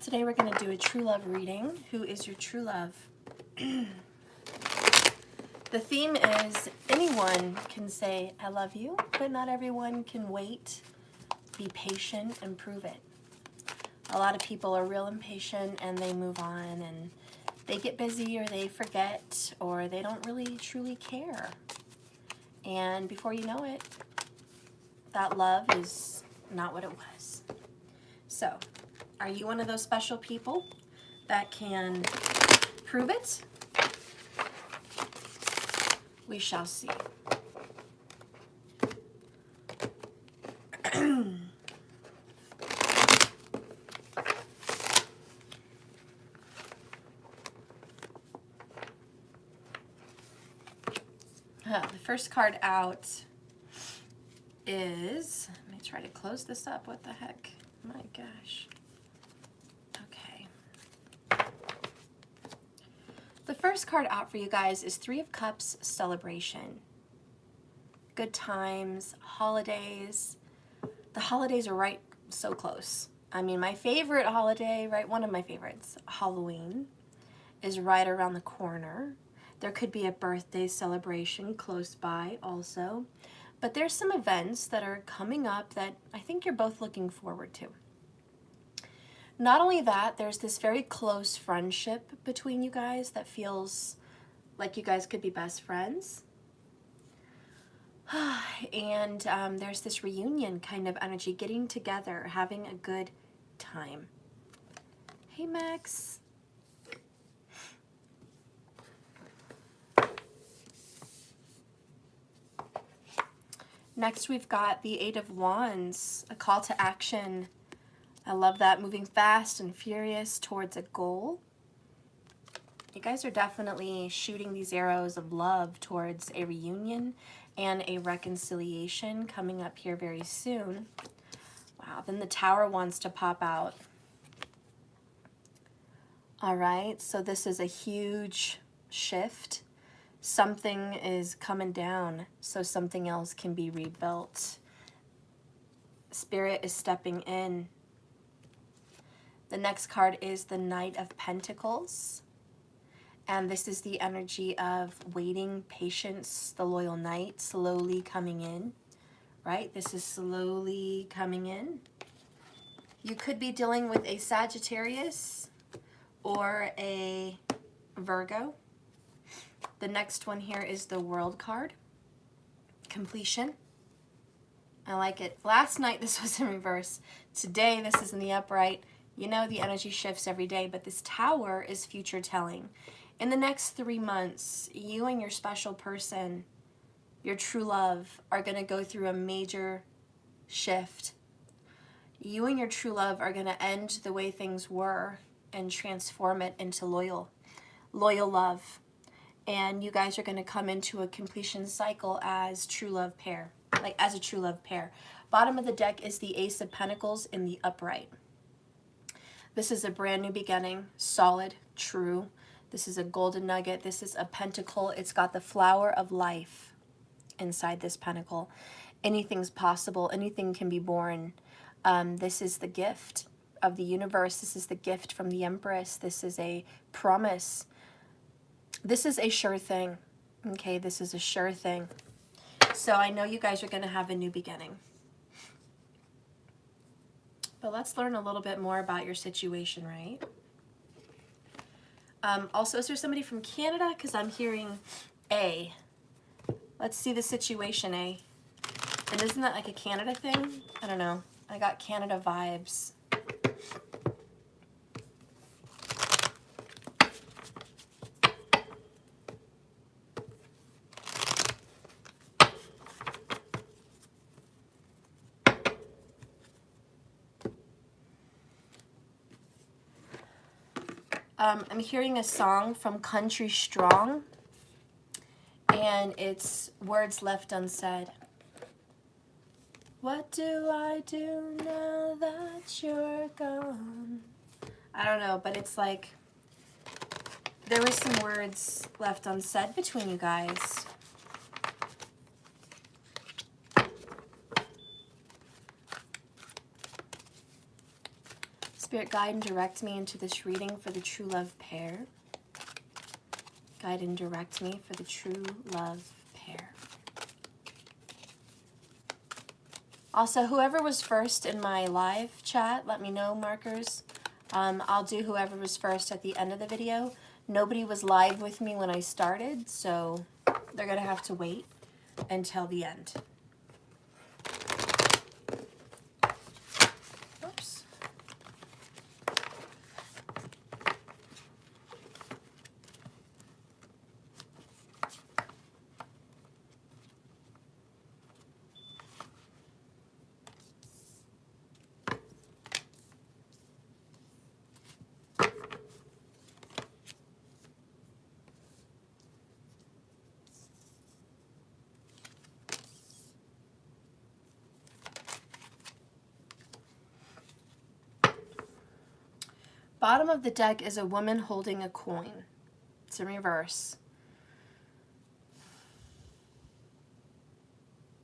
Today we're going to do a true love reading. Who is your true love? The theme is anyone can say I love you, but not everyone can wait, be patient, and prove it. A lot of people are real impatient and they move on and they get busy or they forget or they don't really truly care. And before you know it, that love is not what it was. So, are you one of those special people that can prove it? We shall see. The first card out is, let me try to close this up. What the heck? My gosh. Okay. The first card out for you guys is Three of Cups, celebration. Good times, holidays. The holidays are right so close. I mean, my favorite holiday, right, one of my favorites, Halloween, is right around the corner. There could be a birthday celebration close by also. But there's some events that are coming up that I think you're both looking forward to. Not only that, there's this very close friendship between you guys that feels like you guys could be best friends. And there's this reunion kind of energy, getting together, having a good time. Hey, Max. Next, we've got the Eight of Wands, a call to action. I love that, moving fast and furious towards a goal. You guys are definitely shooting these arrows of love towards a reunion and a reconciliation coming up here very soon. Wow, then the Tower wants to pop out. All right, so this is a huge shift. Something is coming down so something else can be rebuilt. Spirit is stepping in. The next card is the Knight of Pentacles. And this is the energy of waiting, patience, the loyal knight slowly coming in, right? This is slowly coming in. You could be dealing with a Sagittarius or a Virgo. The next one here is the World card, completion. I like it. Last night this was in reverse. Today this is in the upright. You know, the energy shifts every day, but this Tower is future telling. In the next 3 months, you and your special person, your true love, are going to go through a major shift. You and your true love are going to end the way things were and transform it into loyal love. And you guys are going to come into a completion cycle as true love pair, like as a true love pair. Bottom of the deck is the Ace of Pentacles in the upright. This is a brand new beginning, solid, true. This is a golden nugget. This is a pentacle. It's got the flower of life inside this pentacle. Anything's possible. Anything can be born. This is the gift of the universe. This is the gift from the Empress. This is a promise. This is a sure thing. Okay, this is a sure thing. So I know you guys are going to have a new beginning. But let's learn a little bit more about your situation, right? Also, is there somebody from Canada? Because I'm hearing A. Let's see the situation, A. And isn't that like a Canada thing? I don't know. I got Canada vibes. I'm hearing a song from Country Strong, and it's Words Left Unsaid. What do I do now that you're gone? I don't know, but it's like there were some words left unsaid between you guys. Spirit, guide and direct me into this reading for the true love pair. Guide and direct me for the true love pair. Also, whoever was first in my live chat, let me know, markers. I'll do whoever was first at the end of the video. Nobody was live with me when I started, so they're going to have to wait until the end. Oops. Bottom of the deck is a woman holding a coin. It's in reverse.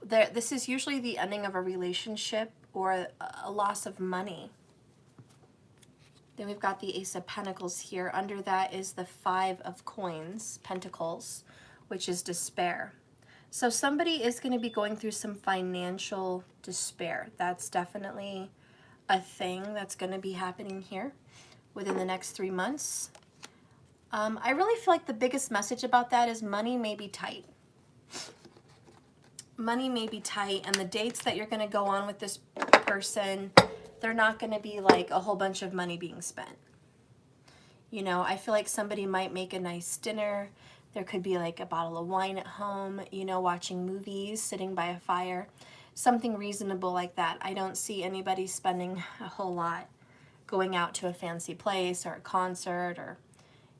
This is usually the ending of a relationship or a loss of money. Then we've got the Ace of Pentacles here. Under that is the Five of Coins, Pentacles, which is despair. So somebody is going to be going through some financial despair. That's definitely a thing that's going to be happening here within the next 3 months. I really feel like the biggest message about that is money may be tight. Money may be tight, and the dates that you're going to go on with this person, they're not going to be like a whole bunch of money being spent. You know, I feel like somebody might make a nice dinner. There could be like a bottle of wine at home, you know, watching movies, sitting by a fire, something reasonable like that. I don't see anybody spending a whole lot going out to a fancy place or a concert or,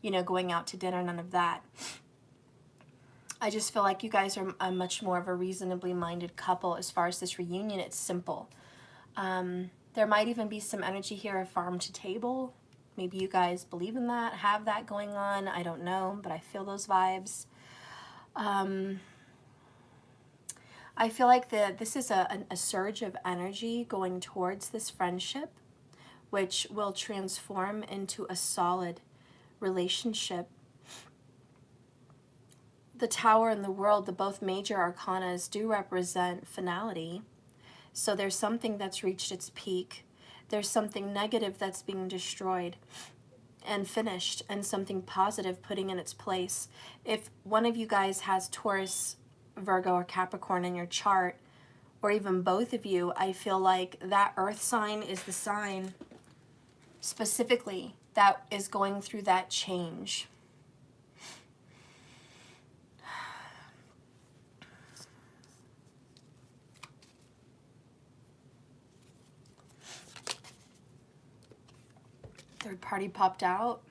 you know, going out to dinner, none of that. I just feel like you guys are a much more of a reasonably minded couple as far as this reunion. It's simple. There might even be some energy here of farm to table. Maybe you guys believe in that, have that going on. I don't know, but I feel those vibes. I feel like this is a surge of energy going towards this friendship, which will transform into a solid relationship. The Tower and the World, the both major arcanas, do represent finality. So there's something that's reached its peak. There's something negative that's being destroyed and finished, and something positive putting in its place. If one of you guys has Taurus, Virgo, or Capricorn in your chart, or even both of you, I feel like that earth sign is the sign specifically that is going through that change. Third party popped out.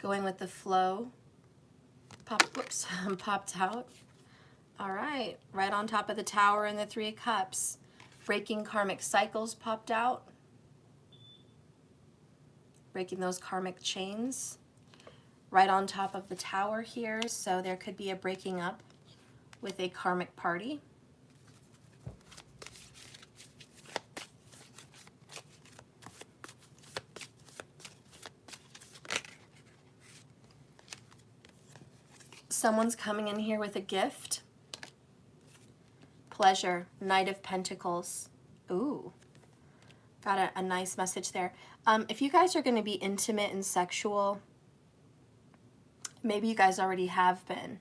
Going with the flow. Popped out. All right, right on top of the Tower and the Three of Cups. Breaking karmic cycles popped out. Breaking those karmic chains. Right on top of the Tower here, so there could be a breaking up with a karmic party. Someone's coming in here with a gift. Pleasure, Knight of Pentacles. Ooh, got a nice message there. If you guys are going to be intimate and sexual, maybe you guys already have been,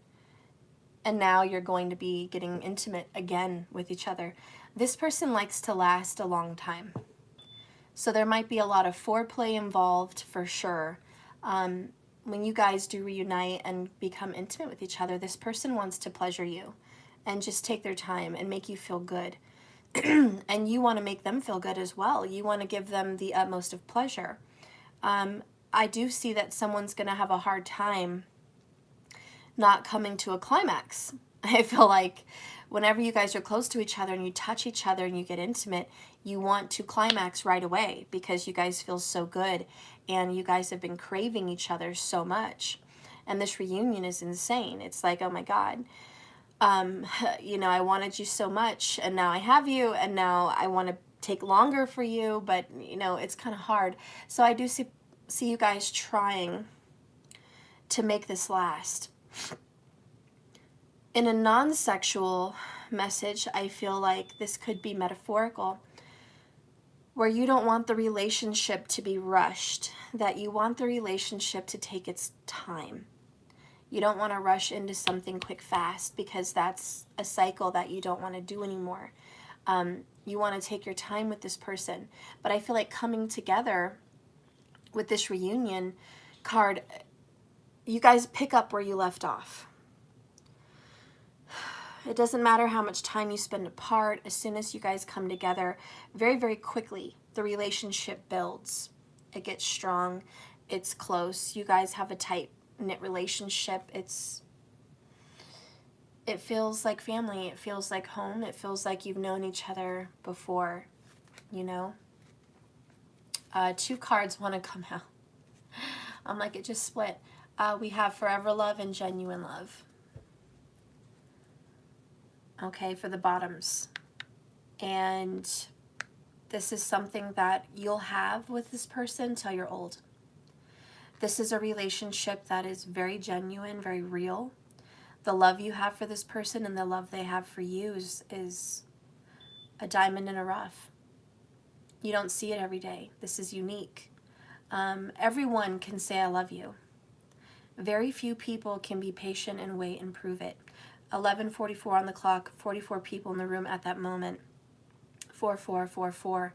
and now you're going to be getting intimate again with each other. This person likes to last a long time. So there might be a lot of foreplay involved for sure. When you guys do reunite and become intimate with each other, this person wants to pleasure you and just take their time and make you feel good. And you want to make them feel good as well. You want to give them the utmost of pleasure. I do see that someone's going to have a hard time not coming to a climax. I feel like whenever you guys are close to each other and you touch each other and you get intimate, you want to climax right away because you guys feel so good and you guys have been craving each other so much. And this reunion is insane. It's like, oh my God. You know, I wanted you so much, and now I have you, and now I want to take longer for you, but, you know, it's kind of hard. So I do see you guys trying to make this last. In a non-sexual message, I feel like this could be metaphorical, where you don't want the relationship to be rushed, that you want the relationship to take its time. You don't want to rush into something quick, fast, because that's a cycle that you don't want to do anymore. You want to take your time with this person. But I feel like coming together with this reunion card, you guys pick up where you left off. It doesn't matter how much time you spend apart. As soon as you guys come together, very, very quickly, the relationship builds. It gets strong. It's close. You guys have a tight-knit relationship. It feels like family. It feels like home. It feels like you've known each other before, you know? 2 cards want to come out. I'm like, it just split. We have forever love and genuine love. Okay, for the bottoms. And this is something that you'll have with this person till you're old. This is a relationship that is very genuine, very real. The love you have for this person and the love they have for you is a diamond in a rough. You don't see it every day. This is unique. Everyone can say I love you. Very few people can be patient and wait and prove it. 11:44 on the clock, 44 people in the room at that moment. 4444,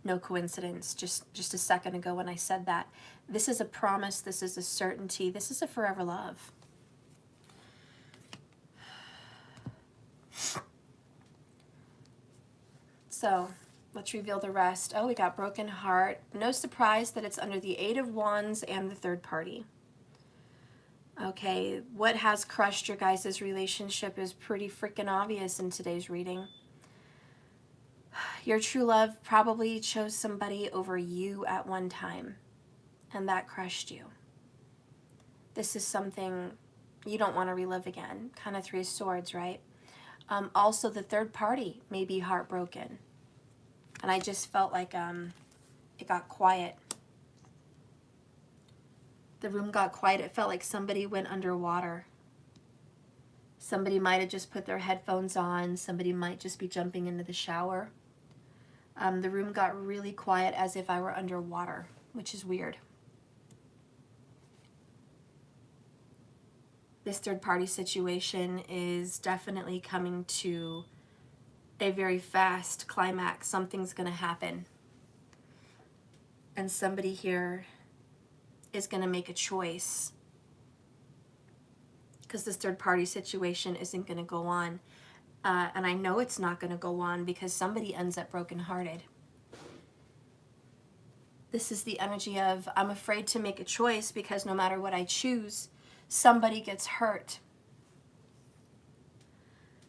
no coincidence. Just a second ago when I said that. This is a promise. This is a certainty. This is a forever love. So let's reveal the rest. Oh, we got broken heart. No surprise that it's under the 8 of Wands and the third party. Okay, what has crushed your guys' relationship is pretty freaking obvious in today's reading. Your true love probably chose somebody over you at one time, and that crushed you. This is something you don't want to relive again. Kind of 3 of Swords, right? Also, the third party may be heartbroken. And I just felt like it got quiet. The room got quiet. It felt like somebody went underwater. Somebody might have just put their headphones on. Somebody might just be jumping into the shower. The room got really quiet as if I were underwater, which is weird. This third party situation is definitely coming to a very fast climax. Something's going to happen. And somebody here is going to make a choice, because this third party situation isn't going to go on. And I know it's not going to go on because somebody ends up brokenhearted. This is the energy of, I'm afraid to make a choice because no matter what I choose, somebody gets hurt.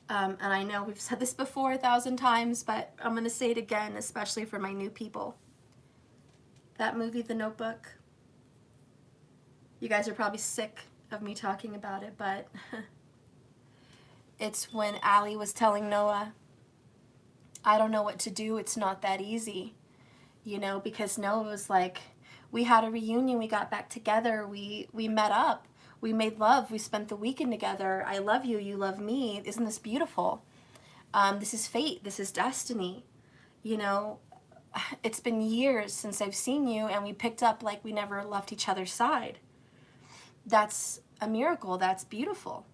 And I know we've said this before 1,000 times, but I'm going to say it again, especially for my new people. That movie, The Notebook, you guys are probably sick of me talking about it, but it's when Allie was telling Noah, I don't know what to do, it's not that easy. You know, because Noah was like, we had a reunion, we got back together, we met up, we made love, we spent the weekend together, I love you, you love me, isn't this beautiful? This is fate, this is destiny. You know, it's been years since I've seen you and we picked up like we never left each other's side. That's a miracle, that's beautiful.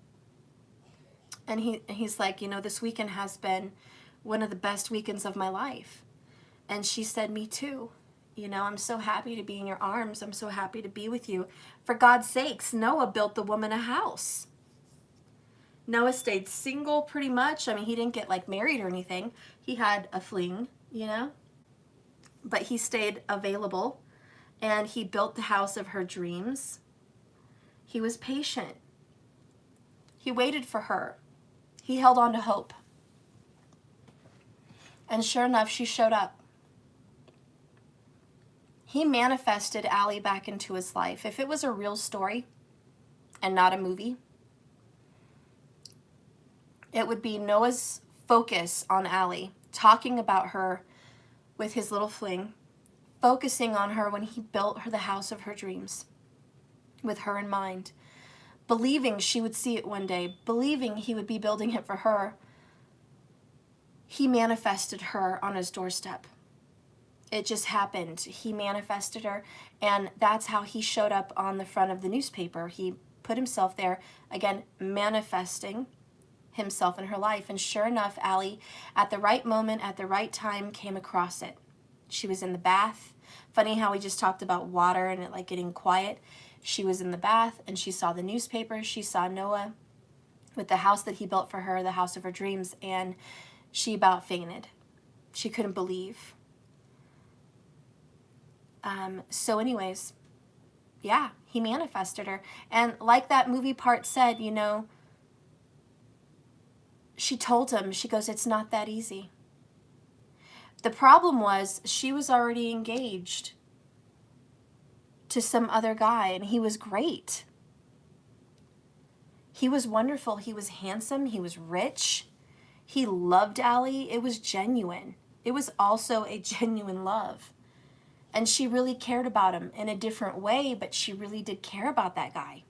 And he's like, you know, this weekend has been one of the best weekends of my life. And she said, me too. You know, I'm so happy to be in your arms. I'm so happy to be with you. For God's sakes, Noah built the woman a house. Noah stayed single pretty much. I mean, he didn't get like married or anything. He had a fling, you know. But he stayed available. And he built the house of her dreams. He was patient. He waited for her. He held on to hope. And sure enough, she showed up. He manifested Allie back into his life. If it was a real story and not a movie, it would be Noah's focus on Allie, talking about her with his little fling, focusing on her when he built her the house of her dreams, with her in mind, believing she would see it one day, believing he would be building it for her. He manifested her on his doorstep. It just happened. He manifested her, and that's how he showed up on the front of the newspaper. He put himself there, again, manifesting himself in her life. And sure enough, Allie, at the right moment, at the right time, came across it. She was in the bath. Funny how we just talked about water and it like getting quiet. She was in the bath and she saw the newspaper. She saw Noah with the house that he built for her, the house of her dreams, and she about fainted. She couldn't believe. So anyways, yeah, he manifested her. And like that movie part said, you know, she told him, she goes, it's not that easy. The problem was she was already engaged to some other guy, and he was great. He was wonderful. He was handsome. He was rich. He loved Allie. It was genuine. It was also a genuine love. And she really cared about him in a different way, but she really did care about that guy.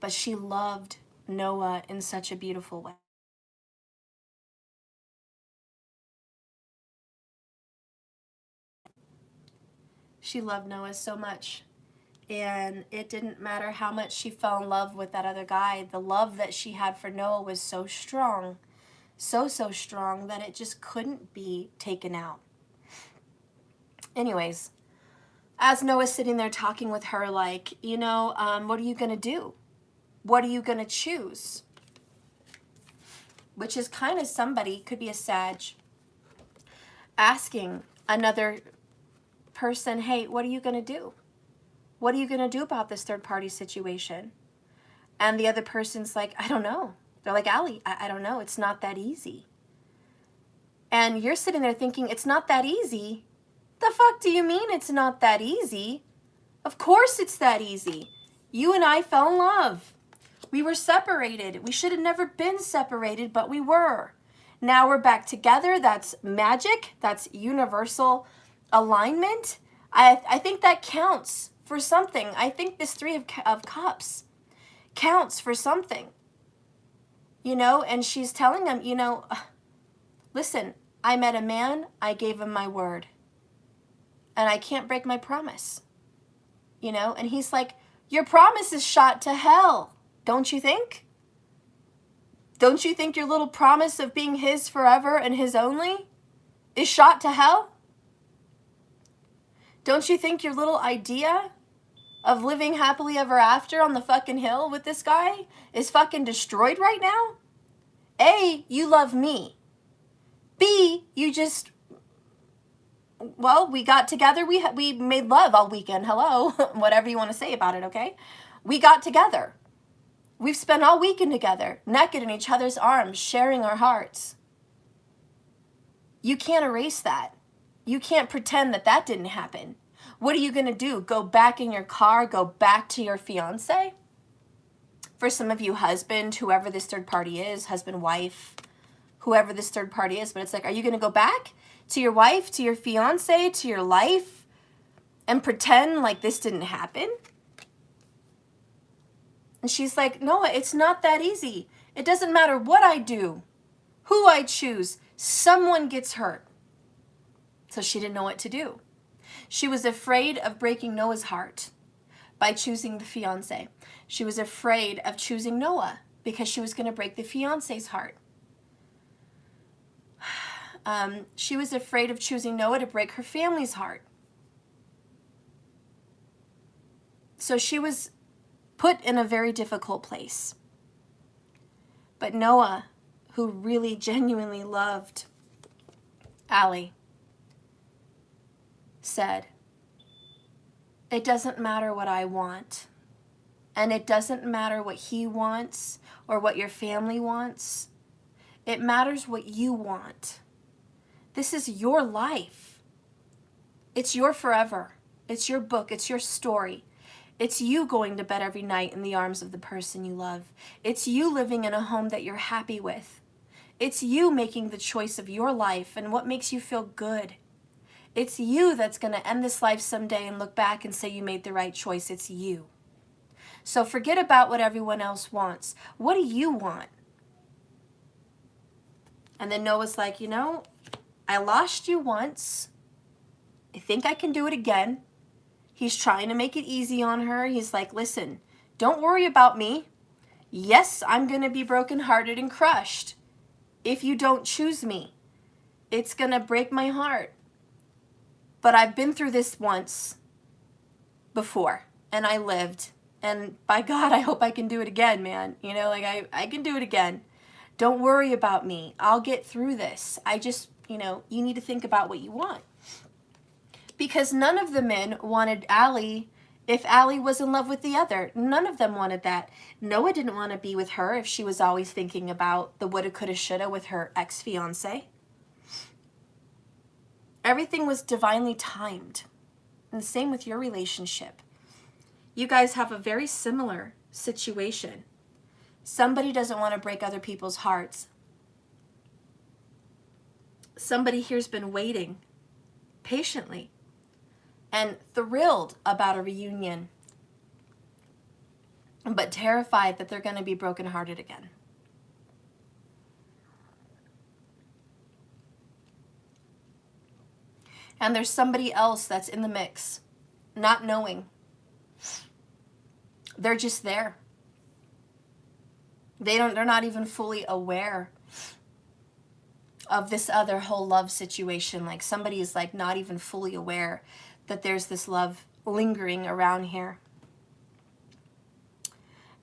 But she loved Noah in such a beautiful way. She loved Noah so much. And it didn't matter how much she fell in love with that other guy. The love that she had for Noah was so strong, so strong that it just couldn't be taken out. Anyways, as Noah's sitting there talking with her, like, you know, what are you going to do? What are you going to choose? Which is kind of somebody, could be a Sag, asking another person, hey, what are you going to do? What are you going to do about this third-party situation? And the other person's like, I don't know. They're like, Allie, I don't know. It's not that easy. And you're sitting there thinking, it's not that easy? The fuck do you mean it's not that easy? Of course it's that easy. You and I fell in love. We were separated. We should have never been separated, but we were. Now we're back together. That's magic. That's universal alignment. I think that counts for something. I think this Three of Cups counts for something. You know, and she's telling him, you know, listen, I met a man, I gave him my word. And I can't break my promise. You know, and he's like, your promise is shot to hell. Don't you think? Don't you think your little promise of being his forever and his only is shot to hell? Don't you think your little idea of living happily ever after on the fucking hill with this guy is fucking destroyed right now? A, you love me. B, you just, well, we got together. We made love all weekend. Hello. Whatever you want to say about it, okay? We got together. We've spent all weekend together, naked in each other's arms, sharing our hearts. You can't erase that. You can't pretend that that didn't happen. What are you going to do? Go back in your car, go back to your fiance? For some of you, husband, whoever this third party is, husband, wife, whoever this third party is, but it's like, are you going to go back to your wife, to your fiance, to your life, and pretend like this didn't happen? And she's like, Noah, it's not that easy. It doesn't matter what I do, who I choose, someone gets hurt. So she didn't know what to do. She was afraid of breaking Noah's heart by choosing the fiance. She was afraid of choosing Noah because she was going to break the fiance's heart. She was afraid of choosing Noah to break her family's heart. So she was put in a very difficult place. But Noah, who really genuinely loved Allie, said, it doesn't matter what I want, and it doesn't matter what he wants or what your family wants. It matters what you want. This is your life. It's your forever. It's your book. It's your story. It's you going to bed every night in the arms of the person you love. It's you living in a home that you're happy with. It's you making the choice of your life and what makes you feel good. It's you that's going to end this life someday and look back and say you made the right choice. It's you. So forget about what everyone else wants. What do you want? And then Noah's like, you know, I lost you once. I think I can do it again. He's trying to make it easy on her. He's like, listen, don't worry about me. Yes, I'm going to be brokenhearted and crushed if you don't choose me. It's going to break my heart. But I've been through this once before, and I lived. And by God, I hope I can do it again, man. You know, like I can do it again. Don't worry about me. I'll get through this. I just, you know, you need to think about what you want. Because none of the men wanted Allie if Allie was in love with the other. None of them wanted that. Noah didn't want to be with her if she was always thinking about the woulda, coulda, shoulda with her ex-fiance. Everything was divinely timed. And the same with your relationship. You guys have a very similar situation. Somebody doesn't want to break other people's hearts. Somebody here's been waiting patiently and thrilled about a reunion, but terrified that they're going to be brokenhearted again. And there's somebody else that's in the mix, not knowing. They're just there. They're not even fully aware of this other whole love situation. Like somebody is like not even fully aware that there's this love lingering around here.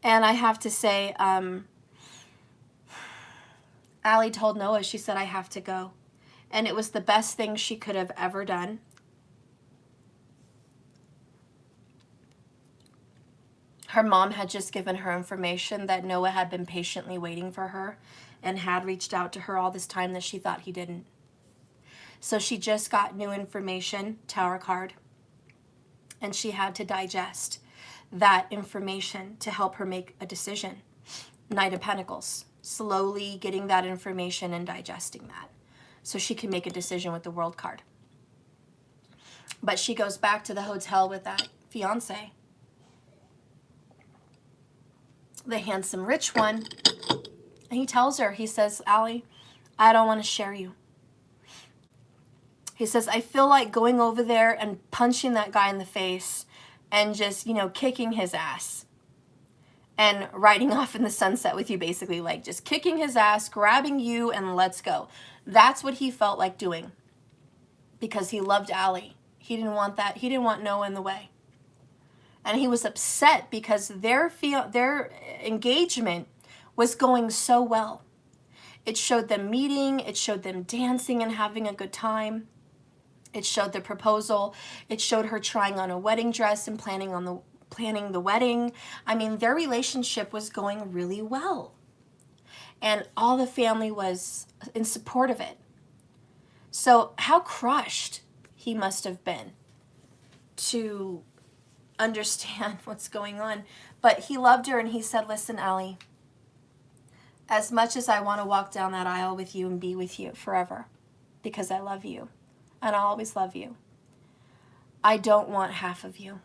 And I have to say, Allie told Noah, she said, I have to go. And it was the best thing she could have ever done. Her mom had just given her information that Noah had been patiently waiting for her and had reached out to her all this time that she thought he didn't. So she just got new information, Tower card, and she had to digest that information to help her make a decision. Knight of Pentacles, slowly getting that information and digesting that so she can make a decision with the World card. But she goes back to the hotel with that fiance, the handsome rich one, and he tells her, he says, Allie, I don't want to share you. He says, I feel like going over there and punching that guy in the face and just, you know, kicking his ass and riding off in the sunset with you, basically, like just kicking his ass, grabbing you, and let's go. That's what he felt like doing because he loved Allie. He didn't want that. He didn't want Noah in the way. And he was upset because their engagement was going so well. It showed them meeting. It showed them dancing and having a good time. It showed the proposal. It showed her trying on a wedding dress and planning the wedding. I mean, their relationship was going really well. And all the family was in support of it. So how crushed he must have been to understand what's going on. But he loved her and he said, listen, Allie, as much as I want to walk down that aisle with you and be with you forever, because I love you and I'll always love you, I don't want half of you.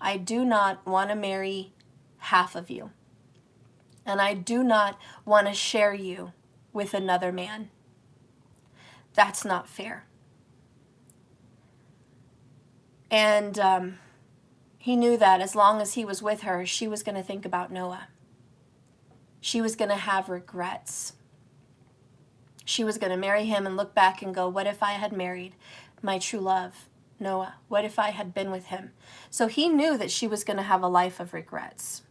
I do not want to marry half of you. And I do not want to share you with another man. That's not fair. And he knew that as long as he was with her, she was going to think about Noah. She was going to have regrets. She was going to marry him and look back and go, what if I had married my true love, Noah? What if I had been with him? So he knew that she was going to have a life of regrets.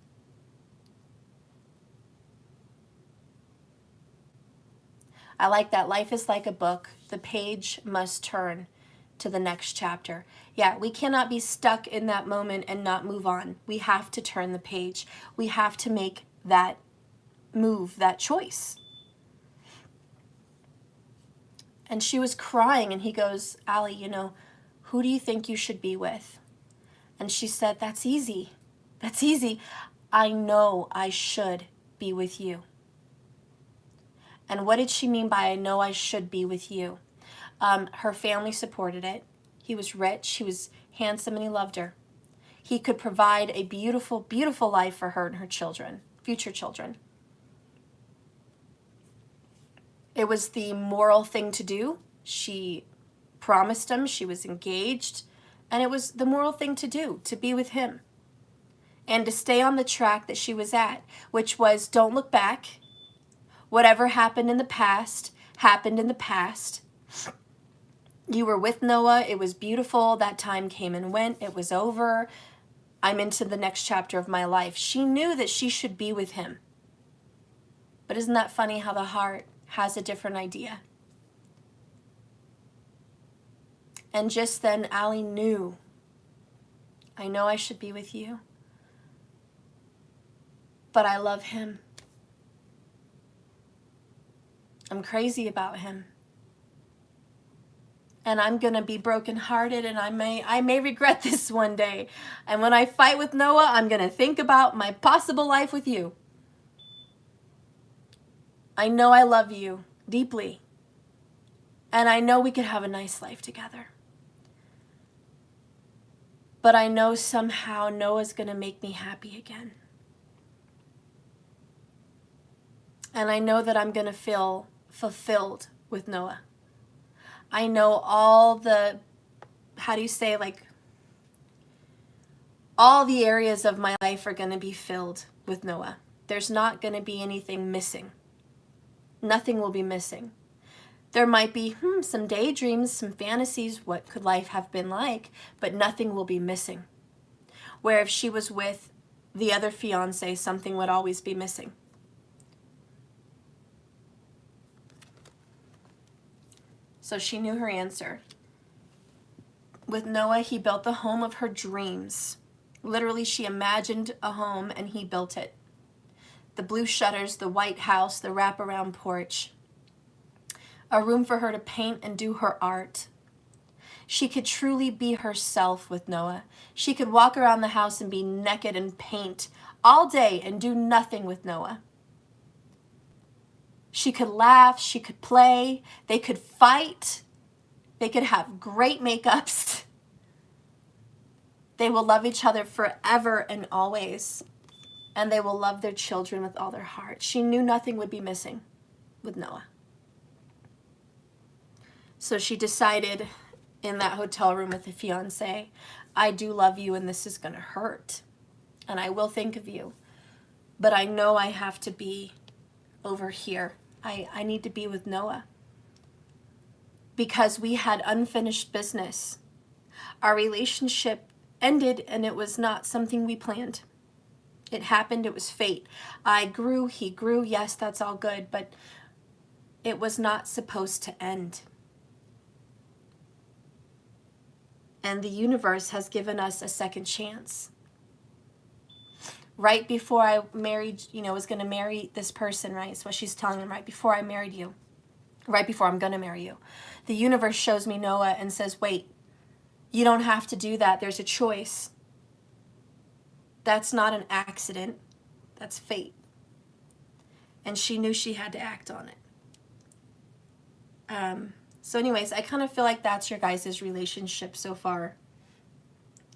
I like that. Life is like a book. The page must turn to the next chapter. Yeah, we cannot be stuck in that moment and not move on. We have to turn the page. We have to make that move, that choice. And she was crying and he goes, Allie, you know, who do you think you should be with? And she said, that's easy. That's easy. I know I should be with you. And what did she mean by I know I should be with you? Her family supported it. He was rich, he was handsome, and he loved her. He could provide a beautiful, beautiful life for her and her children, future children. It was the moral thing to do. She promised him, she was engaged, and it was the moral thing to do, to be with him. And to stay on the track that she was at, which was don't look back. Whatever happened in the past, happened in the past. You were with Noah, it was beautiful, that time came and went, it was over. I'm into the next chapter of my life. She knew that she should be with him. But isn't that funny how the heart has a different idea? And just then, Allie knew, I know I should be with you, but I love him. I'm crazy about him. And I'm going to be brokenhearted, and I may regret this one day. And when I fight with Noah, I'm going to think about my possible life with you. I know I love you deeply. And I know we could have a nice life together. But I know somehow Noah's going to make me happy again. And I know that I'm going to feel fulfilled with Noah. I know all the, how do you say, like, all the areas of my life are going to be filled with Noah. There's not going to be anything missing. Nothing will be missing. There might be some daydreams, some fantasies, what could life have been like, but nothing will be missing. Where if she was with the other fiance, something would always be missing. So she knew her answer. With Noah, he built the home of her dreams. Literally, she imagined a home and he built it. The blue shutters, the white house, the wraparound porch. A room for her to paint and do her art. She could truly be herself with Noah. She could walk around the house and be naked and paint all day and do nothing with Noah. She could laugh, she could play, they could fight, they could have great makeups. They will love each other forever and always, and they will love their children with all their heart. She knew nothing would be missing with Noah. So she decided in that hotel room with the fiance, I do love you and this is going to hurt, and I will think of you, but I know I have to be over here. I need to be with Noah because we had unfinished business. Our relationship ended and it was not something we planned. It happened, it was fate. I grew, he grew, yes, that's all good, but it was not supposed to end. And the universe has given us a second chance. Right before I married, was going to marry this person, right? So what she's telling him, right before I married you, right before I'm going to marry you, the universe shows me Noah and says, wait, you don't have to do that. There's a choice. That's not an accident. That's fate. And she knew she had to act on it. So anyways, I kind of feel like that's your guys' relationship so far.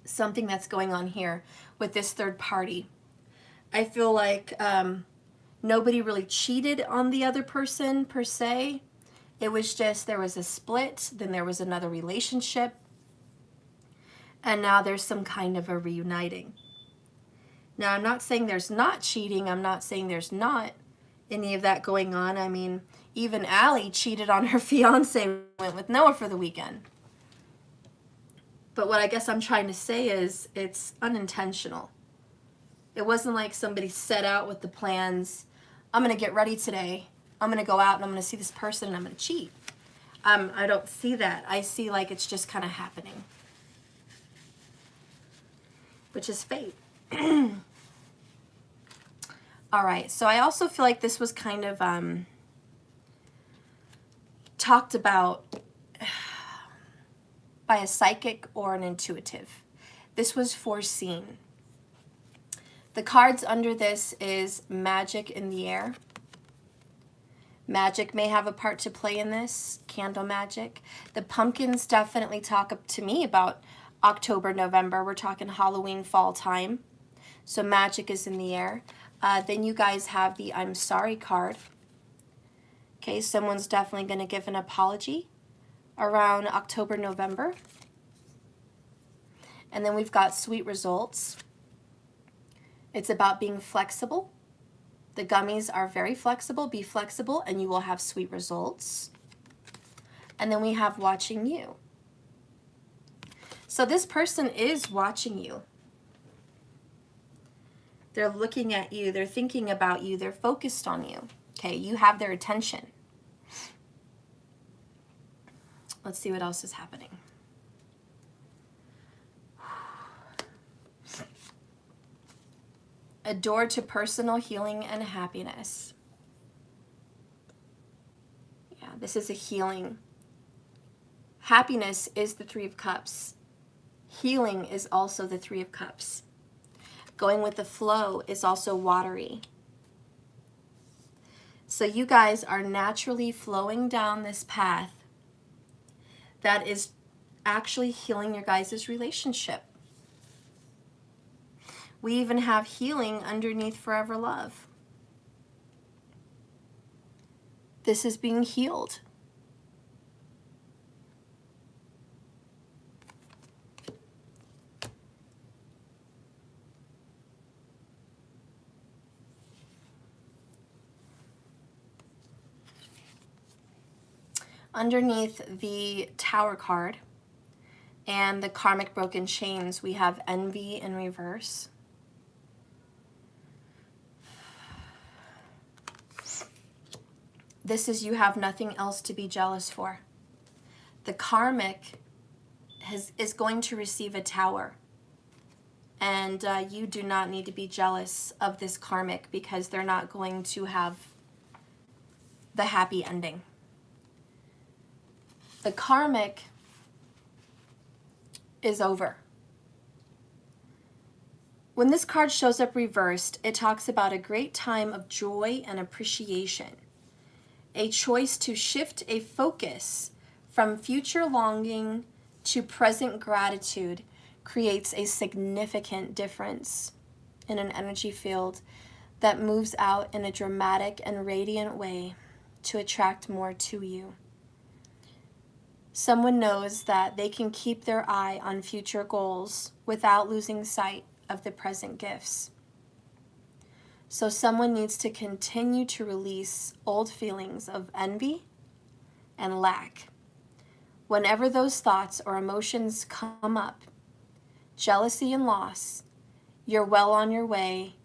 Something that's going on here with this third party. I feel like nobody really cheated on the other person per se. It was just there was a split, then there was another relationship, and now there's some kind of a reuniting. Now, I'm not saying there's not cheating. I'm not saying there's not any of that going on. I mean, even Allie cheated on her fiance, went with Noah for the weekend. But what I guess I'm trying to say is it's unintentional. It wasn't like somebody set out with the plans, I'm going to get ready today, I'm going to go out and I'm going to see this person and I'm going to cheat. I don't see that. I see like it's just kind of happening. Which is fate. All right, so I also feel like this was kind of talked about by a psychic or an intuitive. This was foreseen. The cards under this is magic in the air. Magic may have a part to play in this, candle magic. The pumpkins definitely talk up to me about October, November. We're talking Halloween, fall time. So magic is in the air. Then you guys have the I'm sorry card. Okay, someone's definitely going to give an apology around October, November. And then we've got sweet results. It's about being flexible. The gummies are very flexible. Be flexible and you will have sweet results. And then we have watching you. So this person is watching you. They're looking at you. They're thinking about you. They're focused on you. Okay, you have their attention. Let's see what else is happening. A door to personal healing and happiness. Yeah, this is a healing. Happiness is the Three of Cups. Healing is also the Three of Cups. Going with the flow is also watery. So you guys are naturally flowing down this path that is actually healing your guys' relationship. We even have healing underneath forever love. This is being healed. Underneath the Tower card and the Karmic Broken Chains, we have envy in reverse. This is you have nothing else to be jealous for. The Karmic is going to receive a Tower. And you do not need to be jealous of this Karmic because they're not going to have the happy ending. The Karmic is over. When this card shows up reversed, it talks about a great time of joy and appreciation. A choice to shift a focus from future longing to present gratitude creates a significant difference in an energy field that moves out in a dramatic and radiant way to attract more to you. Someone knows that they can keep their eye on future goals without losing sight of the present gifts. So someone needs to continue to release old feelings of envy and lack. Whenever those thoughts or emotions come up, jealousy and loss, you're well on your way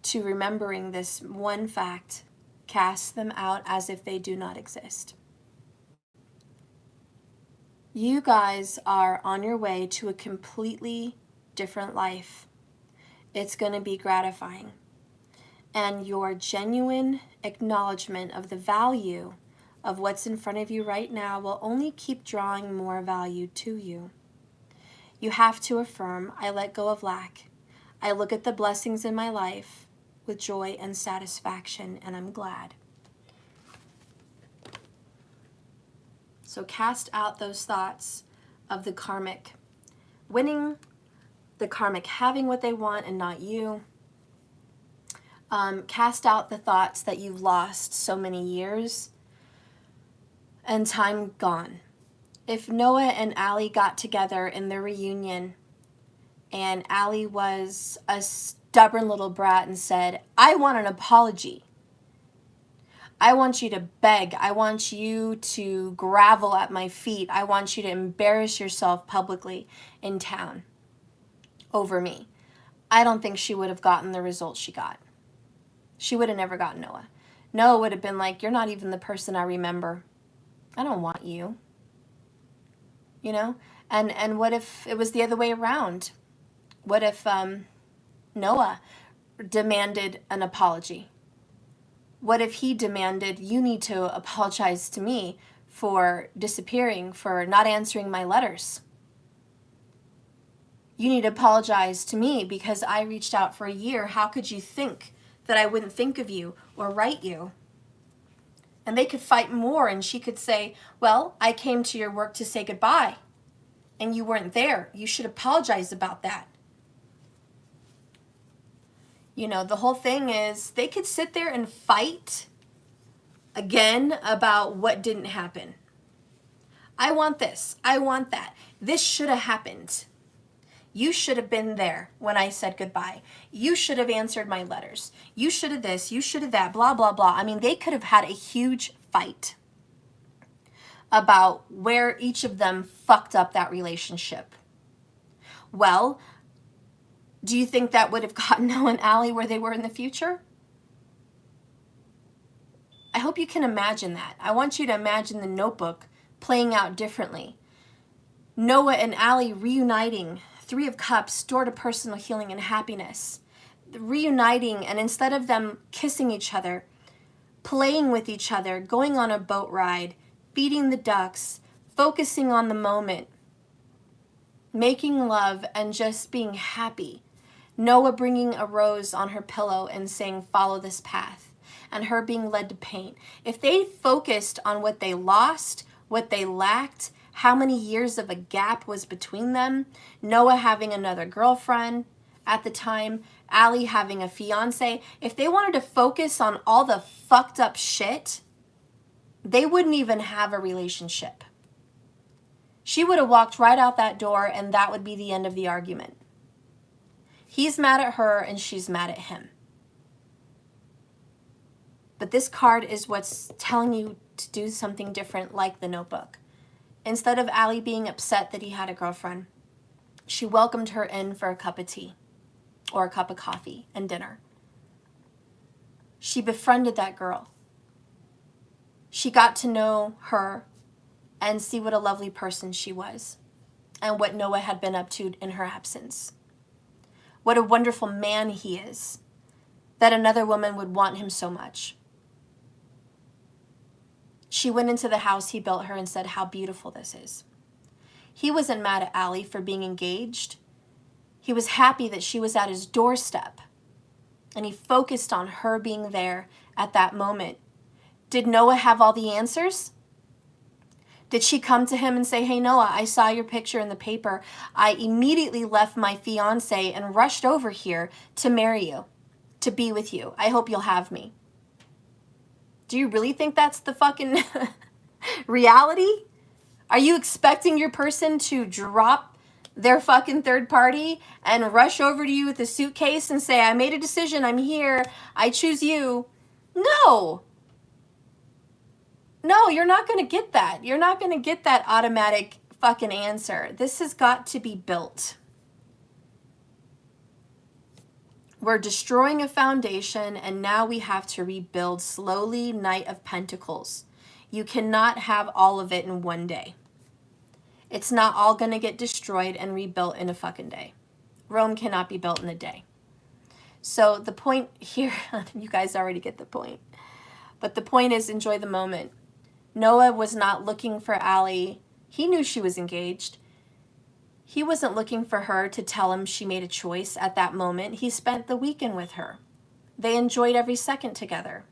to remembering this one fact. Cast them out as if they do not exist. You guys are on your way to a completely different life. It's going to be gratifying. And your genuine acknowledgement of the value of what's in front of you right now will only keep drawing more value to you. You have to affirm, I let go of lack. I look at the blessings in my life with joy and satisfaction, and I'm glad. So cast out those thoughts of the Karmic winning, the Karmic having what they want and not you. Cast out the thoughts that you've lost so many years and time gone. If Noah and Allie got together in their reunion and Allie was a stubborn little brat and said, I want an apology. I want you to beg. I want you to grovel at my feet. I want you to embarrass yourself publicly in town over me. I don't think she would have gotten the results she got. She would have never gotten Noah. Noah would have been like, you're not even the person I remember. I don't want you. You know? And what if it was the other way around? What if Noah demanded an apology? What if he demanded, you need to apologize to me for disappearing, for not answering my letters? You need to apologize to me because I reached out for a year. How could you think that I wouldn't think of you or write you? And they could fight more, and she could say, well, I came to your work to say goodbye and you weren't there. You should apologize about that. You know, the whole thing is they could sit there and fight again about what didn't happen. I want this. I want that. This should have happened. You should have been there when I said goodbye. You should have answered my letters. You should have this. You should have that. Blah, blah, blah. I mean, they could have had a huge fight about where each of them fucked up that relationship. Well, do you think that would have gotten Noah and Allie where they were in the future? I hope you can imagine that. I want you to imagine the Notebook playing out differently. Noah and Allie reuniting, Three of Cups, door to personal healing and happiness. Reuniting, and instead of them kissing each other, playing with each other, going on a boat ride, feeding the ducks, focusing on the moment, making love and just being happy. Noah bringing a rose on her pillow and saying, follow this path, and her being led to paint. If they focused on what they lost, what they lacked, how many years of a gap was between them, Noah having another girlfriend at the time, Allie having a fiance, if they wanted to focus on all the fucked up shit, they wouldn't even have a relationship. She would have walked right out that door, and that would be the end of the argument. He's mad at her and she's mad at him. But this card is what's telling you to do something different, like the Notebook. Instead of Allie being upset that he had a girlfriend, she welcomed her in for a cup of tea or a cup of coffee and dinner. She befriended that girl. She got to know her and see what a lovely person she was and what Noah had been up to in her absence. What a wonderful man he is, that another woman would want him so much. She went into the house he built her and said how beautiful this is. He wasn't mad at Allie for being engaged. He was happy that she was at his doorstep, and he focused on her being there at that moment. Did Noah have all the answers? Did she come to him and say, hey, Noah, I saw your picture in the paper. I immediately left my fiance and rushed over here to marry you, to be with you. I hope you'll have me. Do you really think that's the fucking reality? Are you expecting your person to drop their fucking third party and rush over to you with a suitcase and say, I made a decision, I'm here, I choose you? No. No, you're not going to get that. You're not going to get that automatic fucking answer. This has got to be built. We're destroying a foundation, and now we have to rebuild slowly. Knight of Pentacles. You cannot have all of it in one day. It's not all going to get destroyed and rebuilt in a fucking day. Rome cannot be built in a day. So the point here, you guys already get the point. But the point is, enjoy the moment. Noah was not looking for Allie. He knew she was engaged. He wasn't looking for her to tell him she made a choice at that moment. He spent the weekend with her. They enjoyed every second together.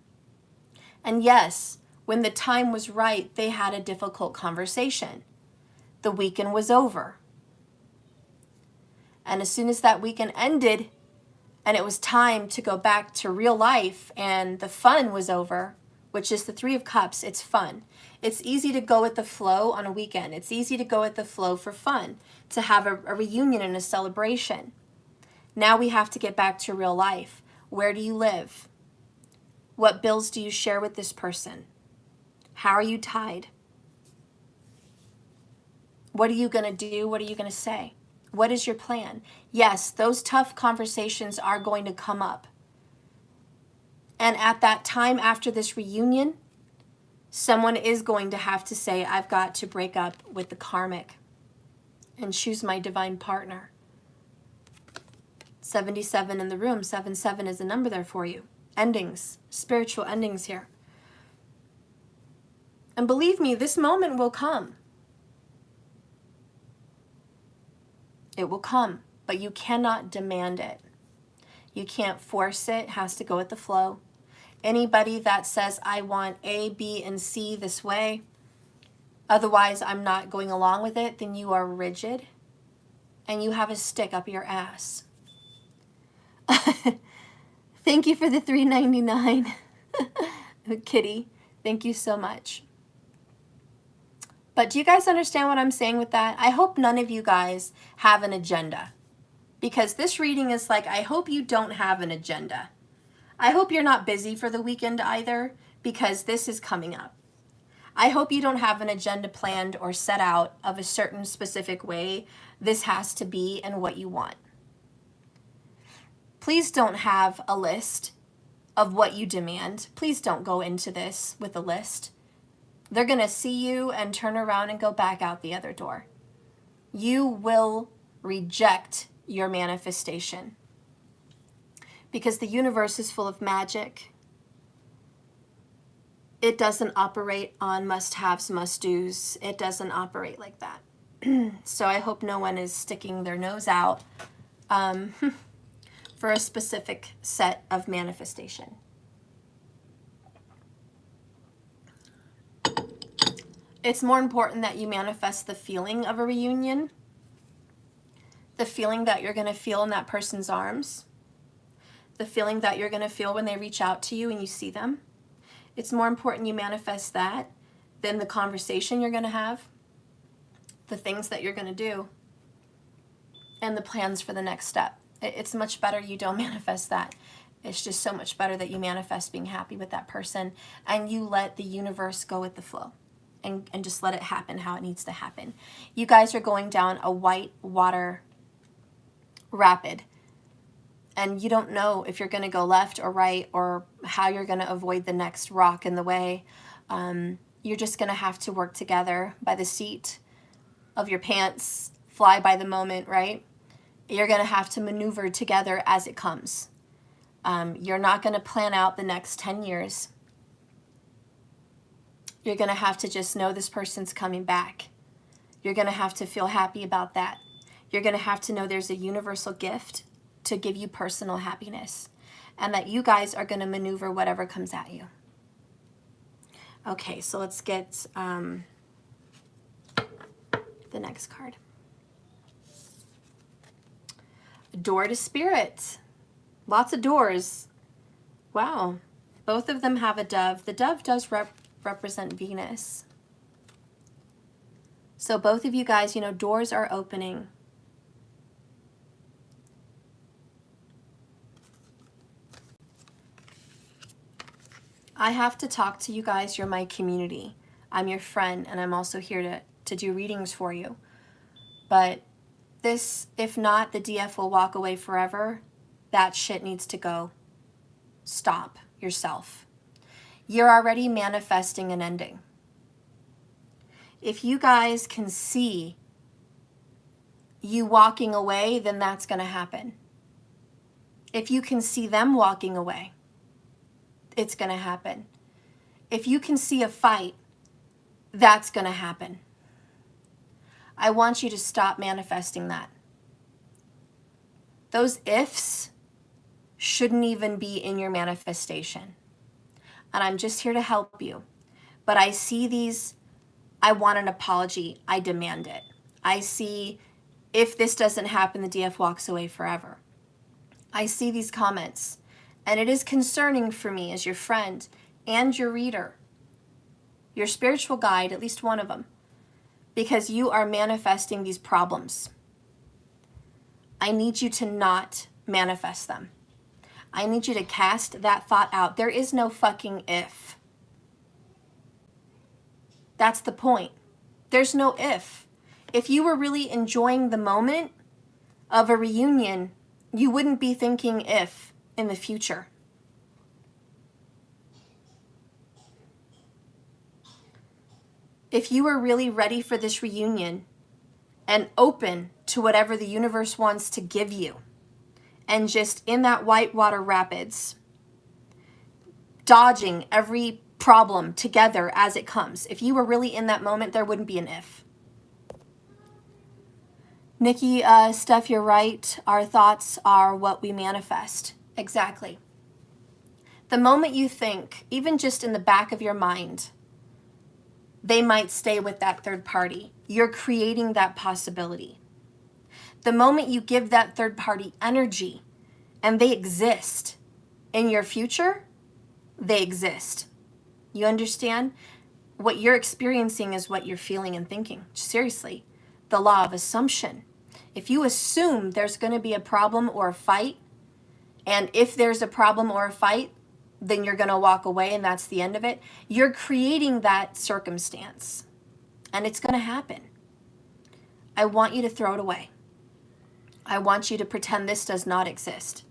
And yes, when the time was right, they had a difficult conversation. The weekend was over. And as soon as that weekend ended and it was time to go back to real life and the fun was over, which is the Three of Cups, it's fun. It's easy to go with the flow on a weekend. It's easy to go with the flow for fun, to have a reunion and a celebration. Now we have to get back to real life. Where do you live? What bills do you share with this person? How are you tied? What are you going to do? What are you going to say? What is your plan? Yes, those tough conversations are going to come up. And at that time after this reunion, someone is going to have to say, I've got to break up with the karmic and choose my divine partner. 77 in the room. 77 is a number there for you. Endings, spiritual endings here. And believe me, this moment will come. It will come. but you cannot demand it. You can't force it. It has to go with the flow. Anybody that says, I want A, B, and C this way, otherwise I'm not going along with it, then you are rigid and you have a stick up your ass. Thank you for the $3.99. Kitty, thank you so much. But do you guys understand what I'm saying with that? I hope none of you guys have an agenda. Because this reading is like, I hope you don't have an agenda. I hope you're not busy for the weekend either, because this is coming up. I hope you don't have an agenda planned or set out of a certain specific way this has to be and what you want. Please don't have a list of what you demand. Please don't go into this with a list. They're going to see you and turn around and go back out the other door. You will reject your manifestation because the universe is full of magic. It doesn't operate on must-haves, must-dos. It doesn't operate like that. So I hope no one is sticking their nose out for a specific set of manifestation. It's more important that you manifest the feeling of a reunion, the feeling that you're going to feel in that person's arms, the feeling that you're going to feel when they reach out to you and you see them. It's more important you manifest that than the conversation you're going to have, the things that you're going to do, and the plans for the next step. It's much better you don't manifest that. It's just so much better that you manifest being happy with that person and you let the universe go with the flow and just let it happen how it needs to happen. You guys are going down a white water rapid and you don't know if you're going to go left or right or how you're going to avoid the next rock in the way. You're just going to have to work together by the seat of your pants, fly by the moment, right? You're going to have to maneuver together as it comes. You're not going to plan out the next 10 years. You're going to have to just know this person's coming back. You're going to have to feel happy about that. You're going to have to know there's a universal gift to give you personal happiness and that you guys are going to maneuver whatever comes at you. Okay, so let's get the next card. Door to Spirit. Lots of doors. Wow. Both of them have a dove. The dove does represent Venus. So both of you guys, you know, doors are opening. I have to talk to you guys. You're my community. I'm your friend, and I'm also here to do readings for you. But this, if not, the DF will walk away forever. That shit needs to go. Stop yourself. You're already manifesting an ending. If you guys can see you walking away, then that's going to happen. If you can see them walking away, it's going to happen. If you can see a fight, that's going to happen. I want you to stop manifesting that. Those ifs shouldn't even be in your manifestation. And I'm just here to help you. But I see these, I want an apology, I demand it. I see, if this doesn't happen, the DF walks away forever. I see these comments, and it is concerning for me as your friend and your reader, your spiritual guide, at least one of them, because you are manifesting these problems. I need you to not manifest them. I need you to cast that thought out. There is no fucking if. That's the point. There's no if. If you were really enjoying the moment of a reunion, you wouldn't be thinking if in the future. If you were really ready for this reunion and open to whatever the universe wants to give you, and just in that whitewater rapids, dodging every problem together as it comes, if you were really in that moment, there wouldn't be an if. Nikki, Steph, you're right. Our thoughts are what we manifest. Exactly. The moment you think, even just in the back of your mind, they might stay with that third party, you're creating that possibility. The moment you give that third party energy and they exist in your future, they exist. You understand? What you're experiencing is what you're feeling and thinking. Seriously, the law of assumption. If you assume there's going to be a problem or a fight, and if there's a problem or a fight, then you're going to walk away and that's the end of it, you're creating that circumstance. And it's going to happen. I want you to throw it away. I want you to pretend this does not exist.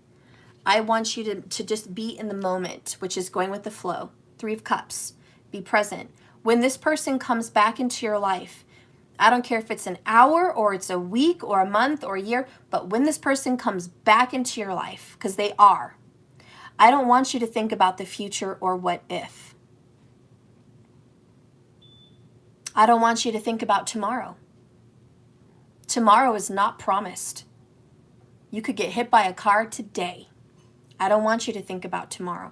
I want you to just be in the moment, which is going with the flow. 3 of Cups. Be present. When this person comes back into your life, I don't care if it's an hour or it's a week or a month or a year, but when this person comes back into your life, because they are, I don't want you to think about the future or what if. I don't want you to think about tomorrow. Tomorrow is not promised. You could get hit by a car today. I don't want you to think about tomorrow.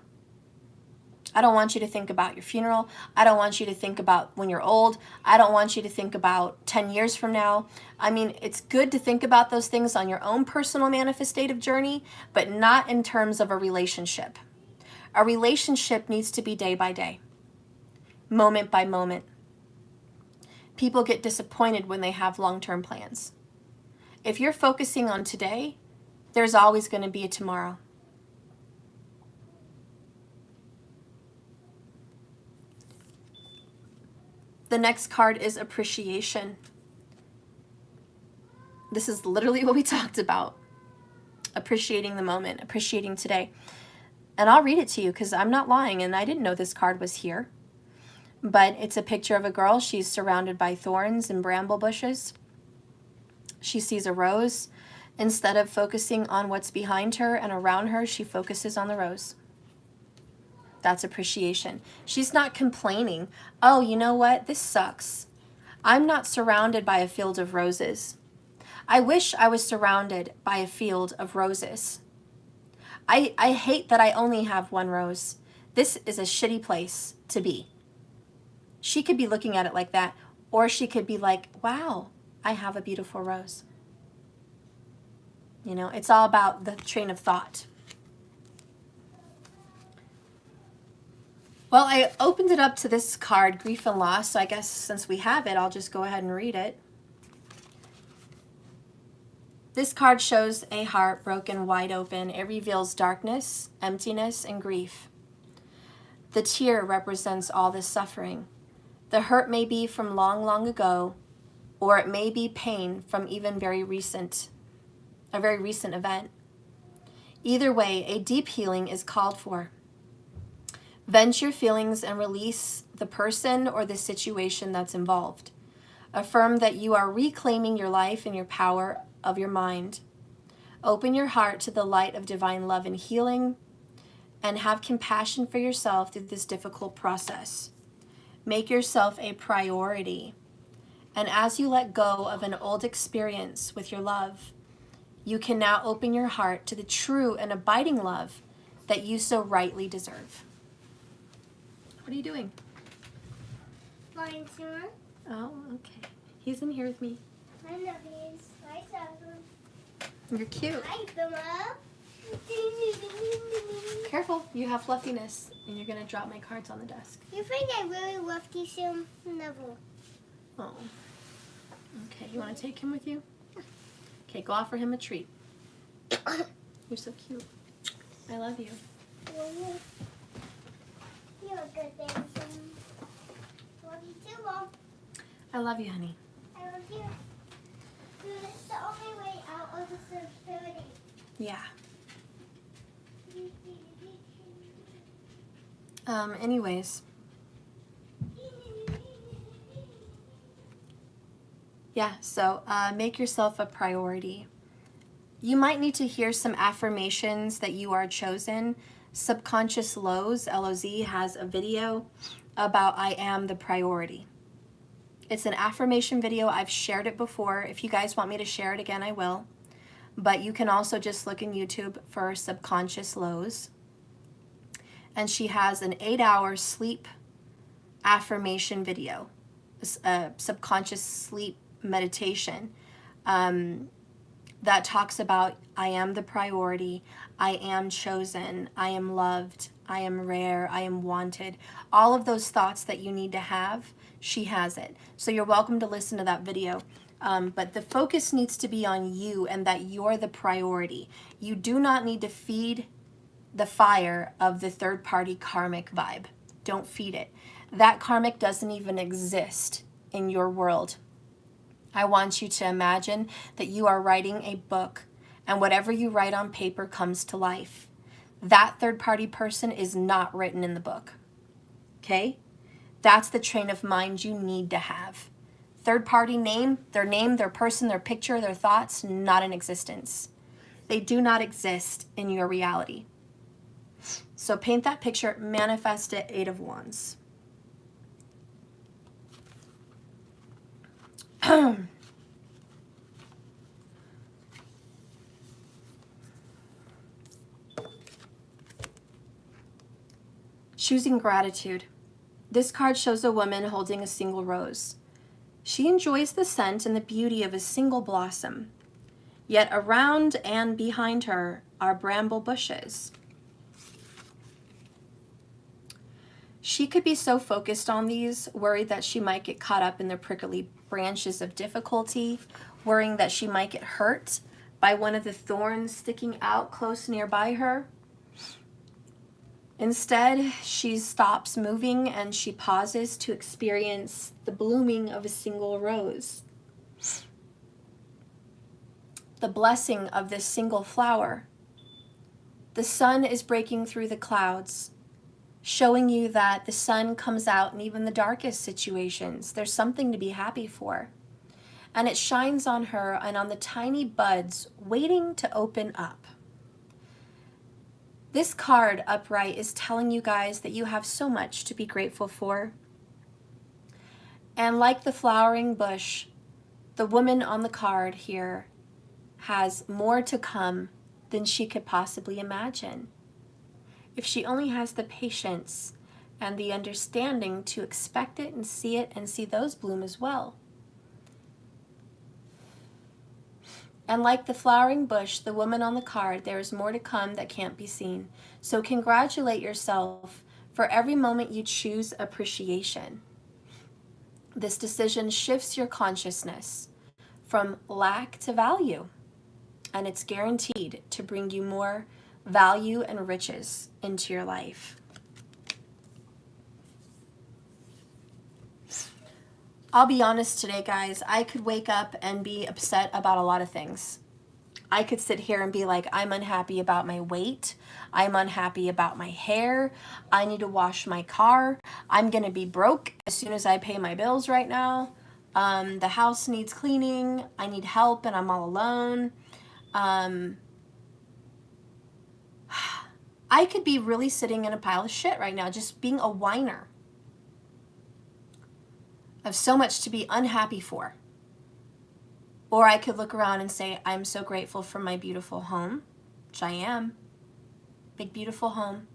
I don't want you to think about your funeral. I don't want you to think about when you're old. I don't want you to think about 10 years from now. I mean, it's good to think about those things on your own personal manifestative journey, but not in terms of a relationship. A relationship needs to be day by day, moment by moment. People get disappointed when they have long-term plans. If you're focusing on today, there's always going to be a tomorrow. The next card is appreciation. This is literally what we talked about. Appreciating the moment, appreciating today. And I'll read it to you because I'm not lying and I didn't know this card was here. But it's a picture of a girl. She's surrounded by thorns and bramble bushes. She sees a rose. Instead of focusing on what's behind her and around her, she focuses on the rose. That's appreciation. She's not complaining. Oh, you know what? This sucks. I'm not surrounded by a field of roses. I wish I was surrounded by a field of roses. I hate that I only have one rose. This is a shitty place to be. She could be looking at it like that, or she could be like, wow, I have a beautiful rose. You know, it's all about the train of thought. Well, I opened it up to this card, Grief and Loss, so I guess since we have it, I'll just go ahead and read it. This card shows a heart broken wide open. It reveals darkness, emptiness, and grief. The tear represents all this suffering. The hurt may be from long, long ago, or it may be pain from even a very recent event. Either way, a deep healing is called for. Vent your feelings and release the person or the situation that's involved. Affirm that you are reclaiming your life and your power of your mind. Open your heart to the light of divine love and healing, and have compassion for yourself through this difficult process. Make yourself a priority. And as you let go of an old experience with your love, you can now open your heart to the true and abiding love that you so rightly deserve. What are you doing? Flying someone. Oh, okay. He's in here with me. I love these. I saw them. You're cute. I them up. Careful, you have fluffiness, and you're going to drop my cards on the desk. You think I really love Teasing? Never. Oh. Okay, you want to take him with you? Okay, go offer him a treat. You're so cute. I love you. You're a good baby. Love you too, Mom. I love you, honey. I love you. Dude, it's the only way out of the security. Yeah. Anyways. Yeah, so make yourself a priority. You might need to hear some affirmations that you are chosen. Subconscious Lows, LOZ, has a video about I am the priority. It's an affirmation video. I've shared it before. If you guys want me to share it again, I will. But you can also just look in YouTube for subconscious lows. And she has an 8-hour sleep affirmation video, a subconscious sleep meditation that talks about I am the priority, I am chosen, I am loved, I am rare, I am wanted. All of those thoughts that you need to have, she has it. So you're welcome to listen to that video. But the focus needs to be on you and that you're the priority. You do not need to feed the fire of the third-party karmic vibe. Don't feed it. That karmic doesn't even exist in your world. I want you to imagine that you are writing a book and whatever you write on paper comes to life. That third-party person is not written in the book. Okay? That's the train of mind you need to have. Third-party name, their person, their picture, their thoughts, not in existence. They do not exist in your reality. So paint that picture, manifest it, 8 of Wands. Choosing gratitude. This card shows a woman holding a single rose. She enjoys the scent and the beauty of a single blossom. Yet around and behind her are bramble bushes. She could be so focused on these, worried that she might get caught up in the prickly branches of difficulty, worrying that she might get hurt by one of the thorns sticking out close nearby her. Instead, she stops moving and she pauses to experience the blooming of a single rose. The blessing of this single flower. The sun is breaking through the clouds, showing you that the sun comes out in even the darkest situations. There's something to be happy for. And it shines on her and on the tiny buds waiting to open up. This card upright is telling you guys that you have so much to be grateful for. And like the flowering bush, the woman on the card here has more to come than she could possibly imagine. If she only has the patience and the understanding to expect it and see those bloom as well. And like the flowering bush, the woman on the card, there is more to come that can't be seen. So congratulate yourself for every moment you choose appreciation. This decision shifts your consciousness from lack to value, and it's guaranteed to bring you more value and riches into your life. I'll be honest today, guys, I could wake up and be upset about a lot of things. I could sit here and be like, I'm unhappy about my weight. I'm unhappy about my hair. I need to wash my car. I'm going to be broke as soon as I pay my bills right now. The house needs cleaning. I need help and I'm all alone. I could be really sitting in a pile of shit right now, just being a whiner of so much to be unhappy for. Or I could look around and say, I'm so grateful for my beautiful home, which I am. Big, beautiful home.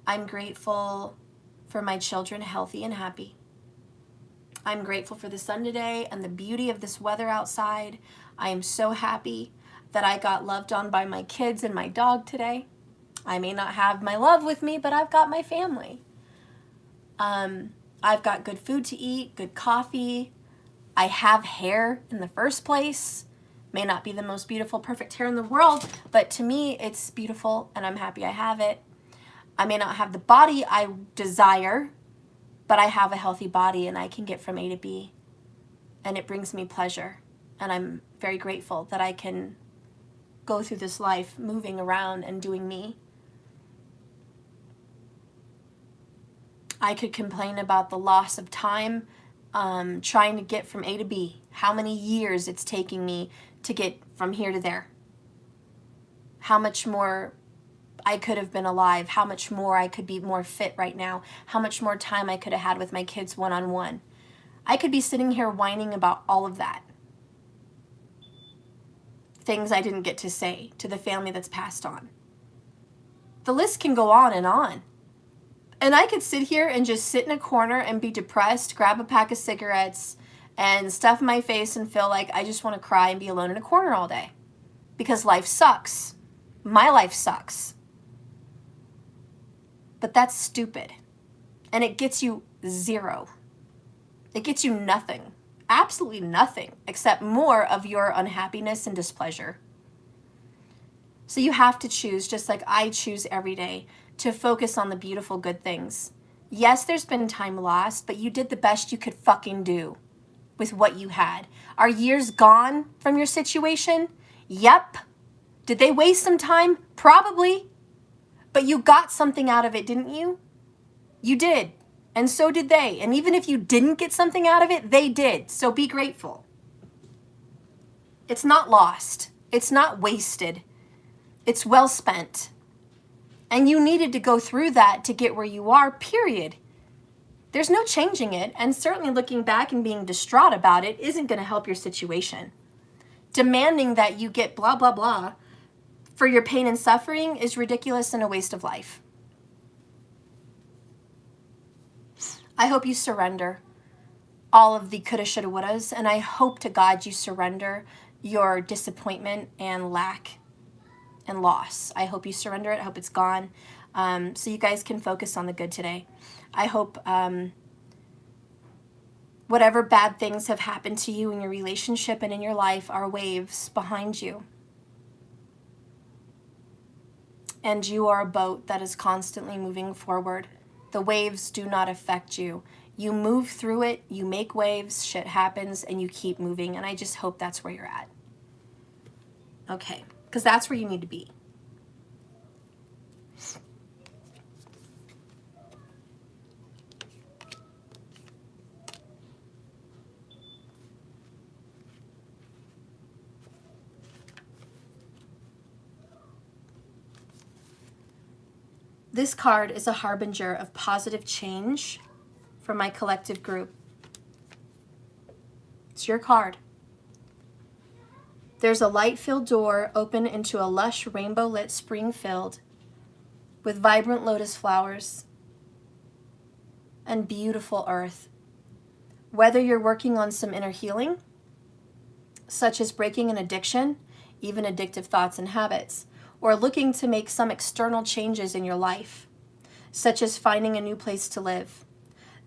I'm grateful for my children healthy and happy. I'm grateful for the sun today and the beauty of this weather outside. I am so happy that I got loved on by my kids and my dog today. I may not have my love with me, but I've got my family. I've got good food to eat, good coffee. I have hair in the first place. May not be the most beautiful, perfect hair in the world, but to me, it's beautiful and I'm happy I have it. I may not have the body I desire, but I have a healthy body and I can get from A to B. And it brings me pleasure. And I'm very grateful that I can go through this life moving around and doing me. I could complain about the loss of time trying to get from A to B. How many years it's taking me to get from here to there. How much more I could have been alive. How much more I could be more fit right now. How much more time I could have had with my kids one-on-one. I could be sitting here whining about all of that. Things I didn't get to say to the family that's passed on. The list can go on. And I could sit here and just sit in a corner and be depressed, grab a pack of cigarettes, and stuff my face and feel like I just want to cry and be alone in a corner all day. Because life sucks. My life sucks. But that's stupid. And it gets you zero. It gets you nothing. Absolutely nothing. Except more of your unhappiness and displeasure. So you have to choose, just like I choose every day, to focus on the beautiful good things. Yes, there's been time lost, but you did the best you could fucking do with what you had. Are years gone from your situation? Yep. Did they waste some time? Probably. But you got something out of it, didn't you? You did. And so did they. And even if you didn't get something out of it, they did. So be grateful. It's not lost. It's not wasted. It's well spent. And you needed to go through that to get where you are, period. There's no changing it. And certainly looking back and being distraught about it isn't going to help your situation. Demanding that you get blah, blah, blah for your pain and suffering is ridiculous and a waste of life. I hope you surrender all of the coulda, shoulda, wouldas, and I hope to God you surrender your disappointment and lack and loss. I hope you surrender it. I hope it's gone, so you guys can focus on the good today. I hope whatever bad things have happened to you in your relationship and in your life are waves behind you. And you are a boat that is constantly moving forward. The waves do not affect you. You move through it, you make waves, shit happens, and you keep moving. And I just hope that's where you're at. Okay, because that's where you need to be. This card is a harbinger of positive change for my collective group. It's your card. There's a light-filled door open into a lush rainbow-lit spring field with vibrant lotus flowers and beautiful earth. Whether you're working on some inner healing, such as breaking an addiction, even addictive thoughts and habits, or looking to make some external changes in your life, such as finding a new place to live.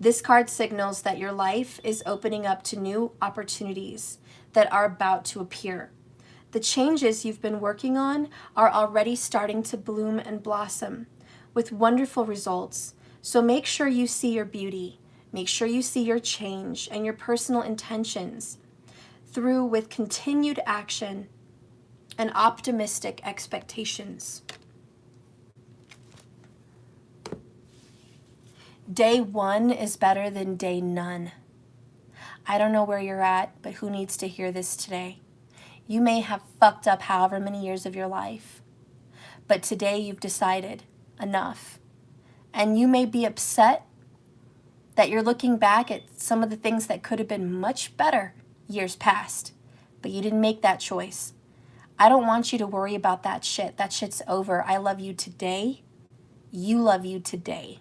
This card signals that your life is opening up to new opportunities that are about to appear. The changes you've been working on are already starting to bloom and blossom with wonderful results. So make sure you see your beauty. Make sure you see your change and your personal intentions through with continued action and optimistic expectations. Day one is better than day none. I don't know where you're at, but who needs to hear this today? You may have fucked up however many years of your life, but today you've decided enough. And you may be upset that you're looking back at some of the things that could have been much better years past, but you didn't make that choice. I don't want you to worry about that shit. That shit's over. I love you today. You love you today.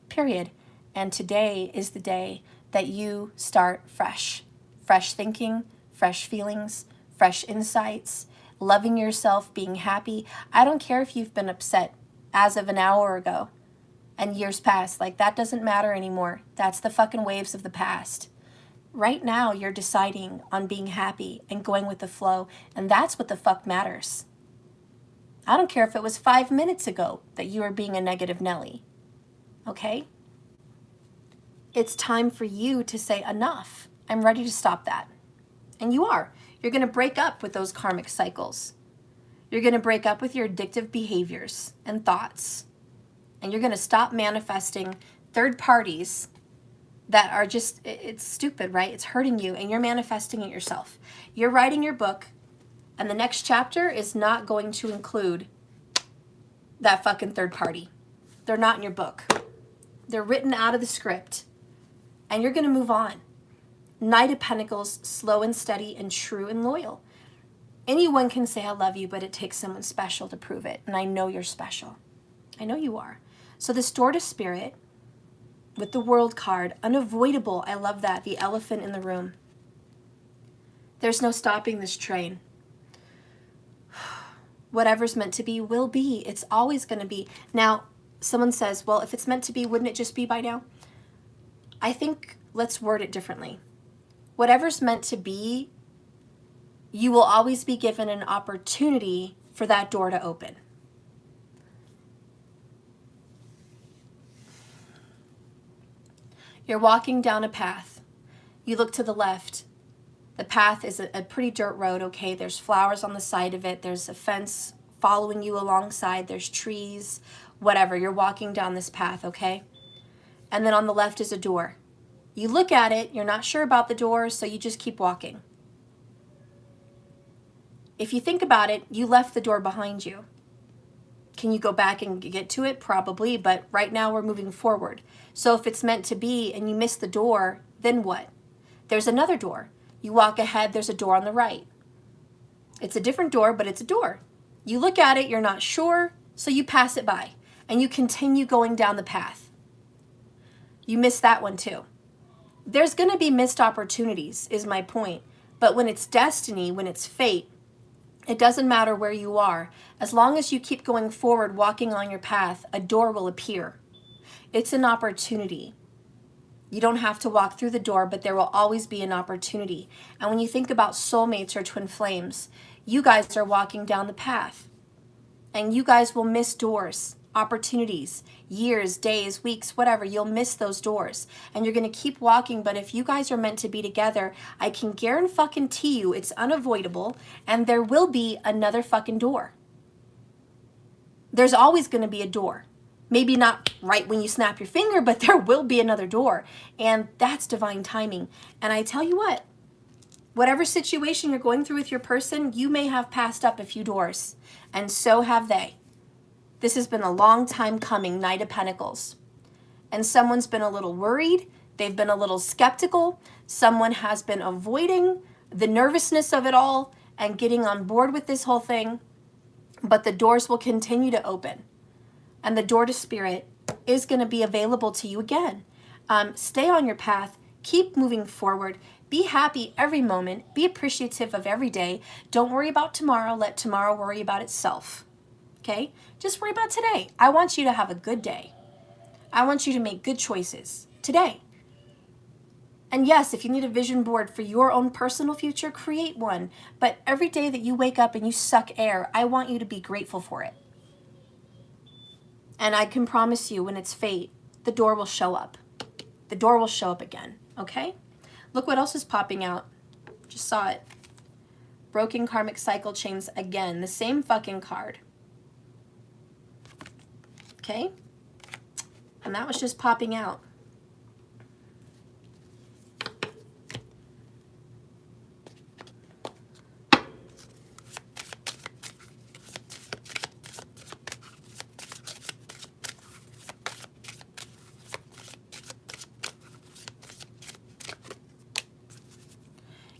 Period. And today is the day that you start fresh. Fresh thinking, fresh feelings, fresh insights, loving yourself, being happy. I don't care if you've been upset as of an hour ago and years past. Like, that doesn't matter anymore. That's the fucking waves of the past. Right now, you're deciding on being happy and going with the flow, and that's what the fuck matters. I don't care if it was 5 minutes ago that you were being a negative Nelly. Okay? It's time for you to say enough. I'm ready to stop that. And you are. You're going to break up with those karmic cycles. You're going to break up with your addictive behaviors and thoughts. And you're going to stop manifesting third parties that are just, it's stupid, right? It's hurting you, and you're manifesting it yourself. You're writing your book, and the next chapter is not going to include that fucking third party. They're not in your book. They're written out of the script, and you're going to move on. Knight of Pentacles, slow and steady and true and loyal. Anyone can say I love you, but it takes someone special to prove it. And I know you're special. I know you are. So this door to spirit with the World card, unavoidable. I love that. The elephant in the room. There's no stopping this train. Whatever's meant to be will be. It's always going to be. Now, someone says, well, if it's meant to be, wouldn't it just be by now? I think let's word it differently. Whatever's meant to be, you will always be given an opportunity for that door to open. You're walking down a path. You look to the left. The path is a pretty dirt road, okay? There's flowers on the side of it. There's a fence following you alongside. There's trees, whatever. You're walking down this path, okay? And then on the left is a door. You look at it. You're not sure about the door, so you just keep walking. If you think about it, you left the door behind you. Can you go back and get to it? Probably, but right now we're moving forward. So if it's meant to be and you miss the door, then what? There's another door. You walk ahead, there's a door on the right. It's a different door, but it's a door. You look at it, you're not sure, so you pass it by and you continue going down the path. You miss that one too. There's going to be missed opportunities, is my point. But when it's destiny, when it's fate, it doesn't matter where you are. As long as you keep going forward, walking on your path, a door will appear. It's an opportunity. You don't have to walk through the door, but there will always be an opportunity. And when you think about soulmates or twin flames, you guys are walking down the path. And you guys will miss doors, opportunities, years, days, weeks, whatever. You'll miss those doors. And you're going to keep walking, but if you guys are meant to be together, I can guarantee you it's unavoidable, and there will be another fucking door. There's always going to be a door. Maybe not right when you snap your finger, but there will be another door. And that's divine timing. And I tell you what, whatever situation you're going through with your person, you may have passed up a few doors. And so have they. This has been a long time coming, Knight of Pentacles. And someone's been a little worried. They've been a little skeptical. Someone has been avoiding the nervousness of it all and getting on board with this whole thing. But the doors will continue to open. And the door to spirit is going to be available to you again. Stay on your path. Keep moving forward. Be happy every moment. Be appreciative of every day. Don't worry about tomorrow. Let tomorrow worry about itself. Okay? Just worry about today. I want you to have a good day. I want you to make good choices today. And yes, if you need a vision board for your own personal future, create one. But every day that you wake up and you suck air, I want you to be grateful for it. And I can promise you, when it's fate, the door will show up. The door will show up again, okay? Look what else is popping out. Just saw it. Broken karmic cycle chains again. The same fucking card. Okay? And that was just popping out.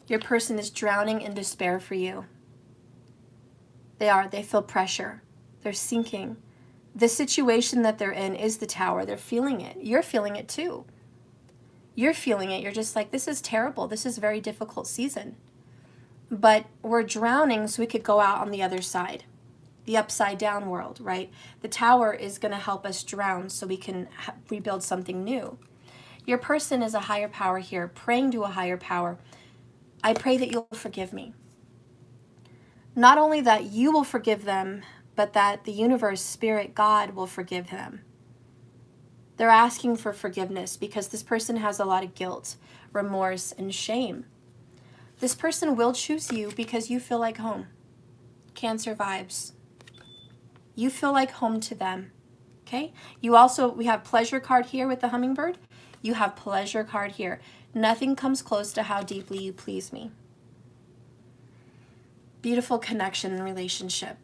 Your person is drowning in despair for you. They feel pressure. They're sinking. The situation that they're in is the tower. They're feeling it. You're feeling it too. You're feeling it. You're just like, this is terrible. This is a very difficult season. But we're drowning so we could go out on the other side. The upside down world, right? The tower is going to help us drown so we can rebuild something new. Your person is a higher power here, praying to a higher power. I pray that you'll forgive me. Not only that you will forgive them, but that the universe, spirit, God will forgive them. They're asking for forgiveness because this person has a lot of guilt, remorse, and shame. This person will choose you because you feel like home. Cancer vibes. You feel like home to them. Okay? We have pleasure card here with the hummingbird. You have pleasure card here. Nothing comes close to how deeply you please me. Beautiful connection and relationship.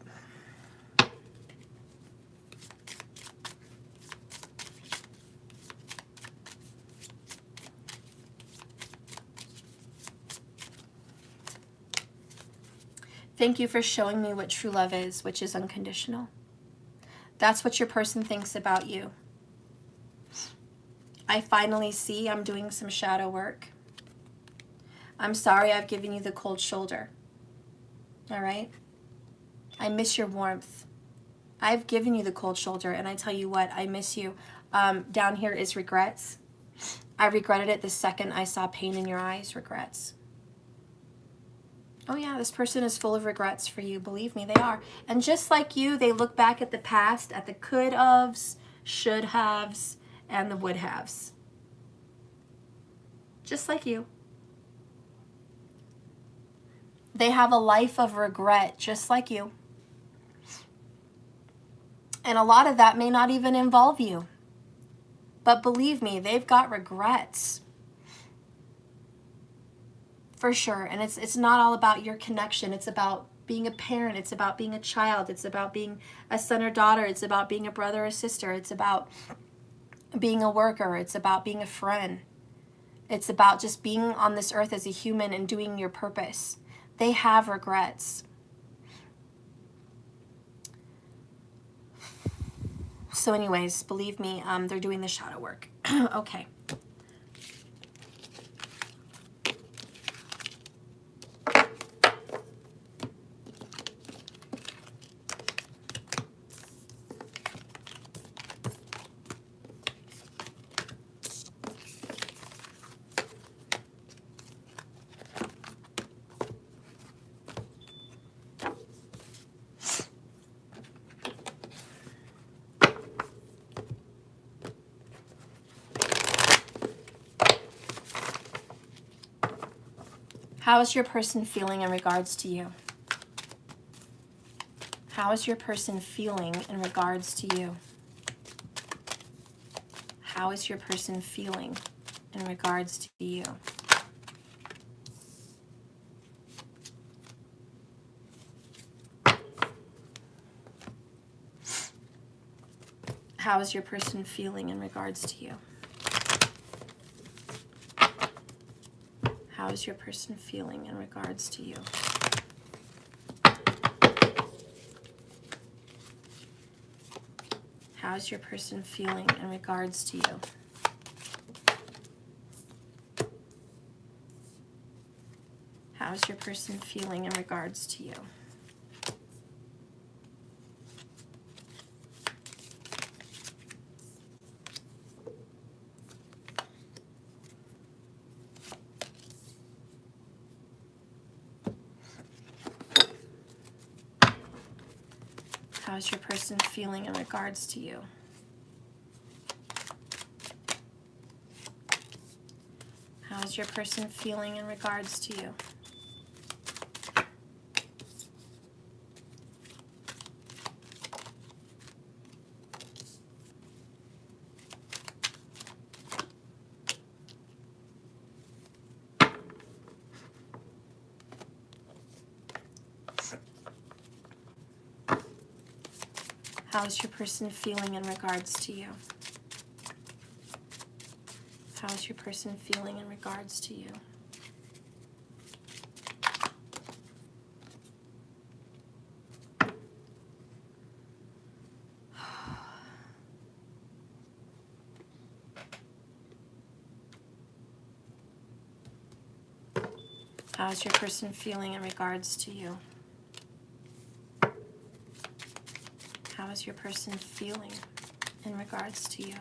Thank you for showing me what true love is, which is unconditional. That's what your person thinks about you. I finally see I'm doing some shadow work. I'm sorry I've given you the cold shoulder. All right? I miss your warmth. I've given you the cold shoulder, and I tell you what, I miss you. Down here is regrets. I regretted it the second I saw pain in your eyes. Regrets. Oh yeah, this person is full of regrets for you. Believe me, they are. And just like you, they look back at the past, at the could-haves, should-haves, and the would-haves. Just like you. They have a life of regret, just like you. And a lot of that may not even involve you. But believe me, they've got regrets. For sure. And it's not all about your connection. It's about being a parent. It's about being a child. It's about being a son or daughter. It's about being a brother or sister. It's about being a worker. It's about being a friend. It's about just being on this earth as a human and doing your purpose. They have regrets. So anyways, believe me, they're doing the shadow work. Okay. How is your person feeling in regards to you? How is your person feeling in regards to you? How is your person feeling in regards to you? How is your person feeling in regards to you? How is your person feeling in regards to you? How is your person feeling in regards to you? How is your person feeling in regards to you? How is your person feeling in regards to you? How is your person feeling in regards to you? How is your person feeling in regards to you? How is your person feeling in regards to you? How is your person feeling in regards to you? How is your person feeling in regards to you?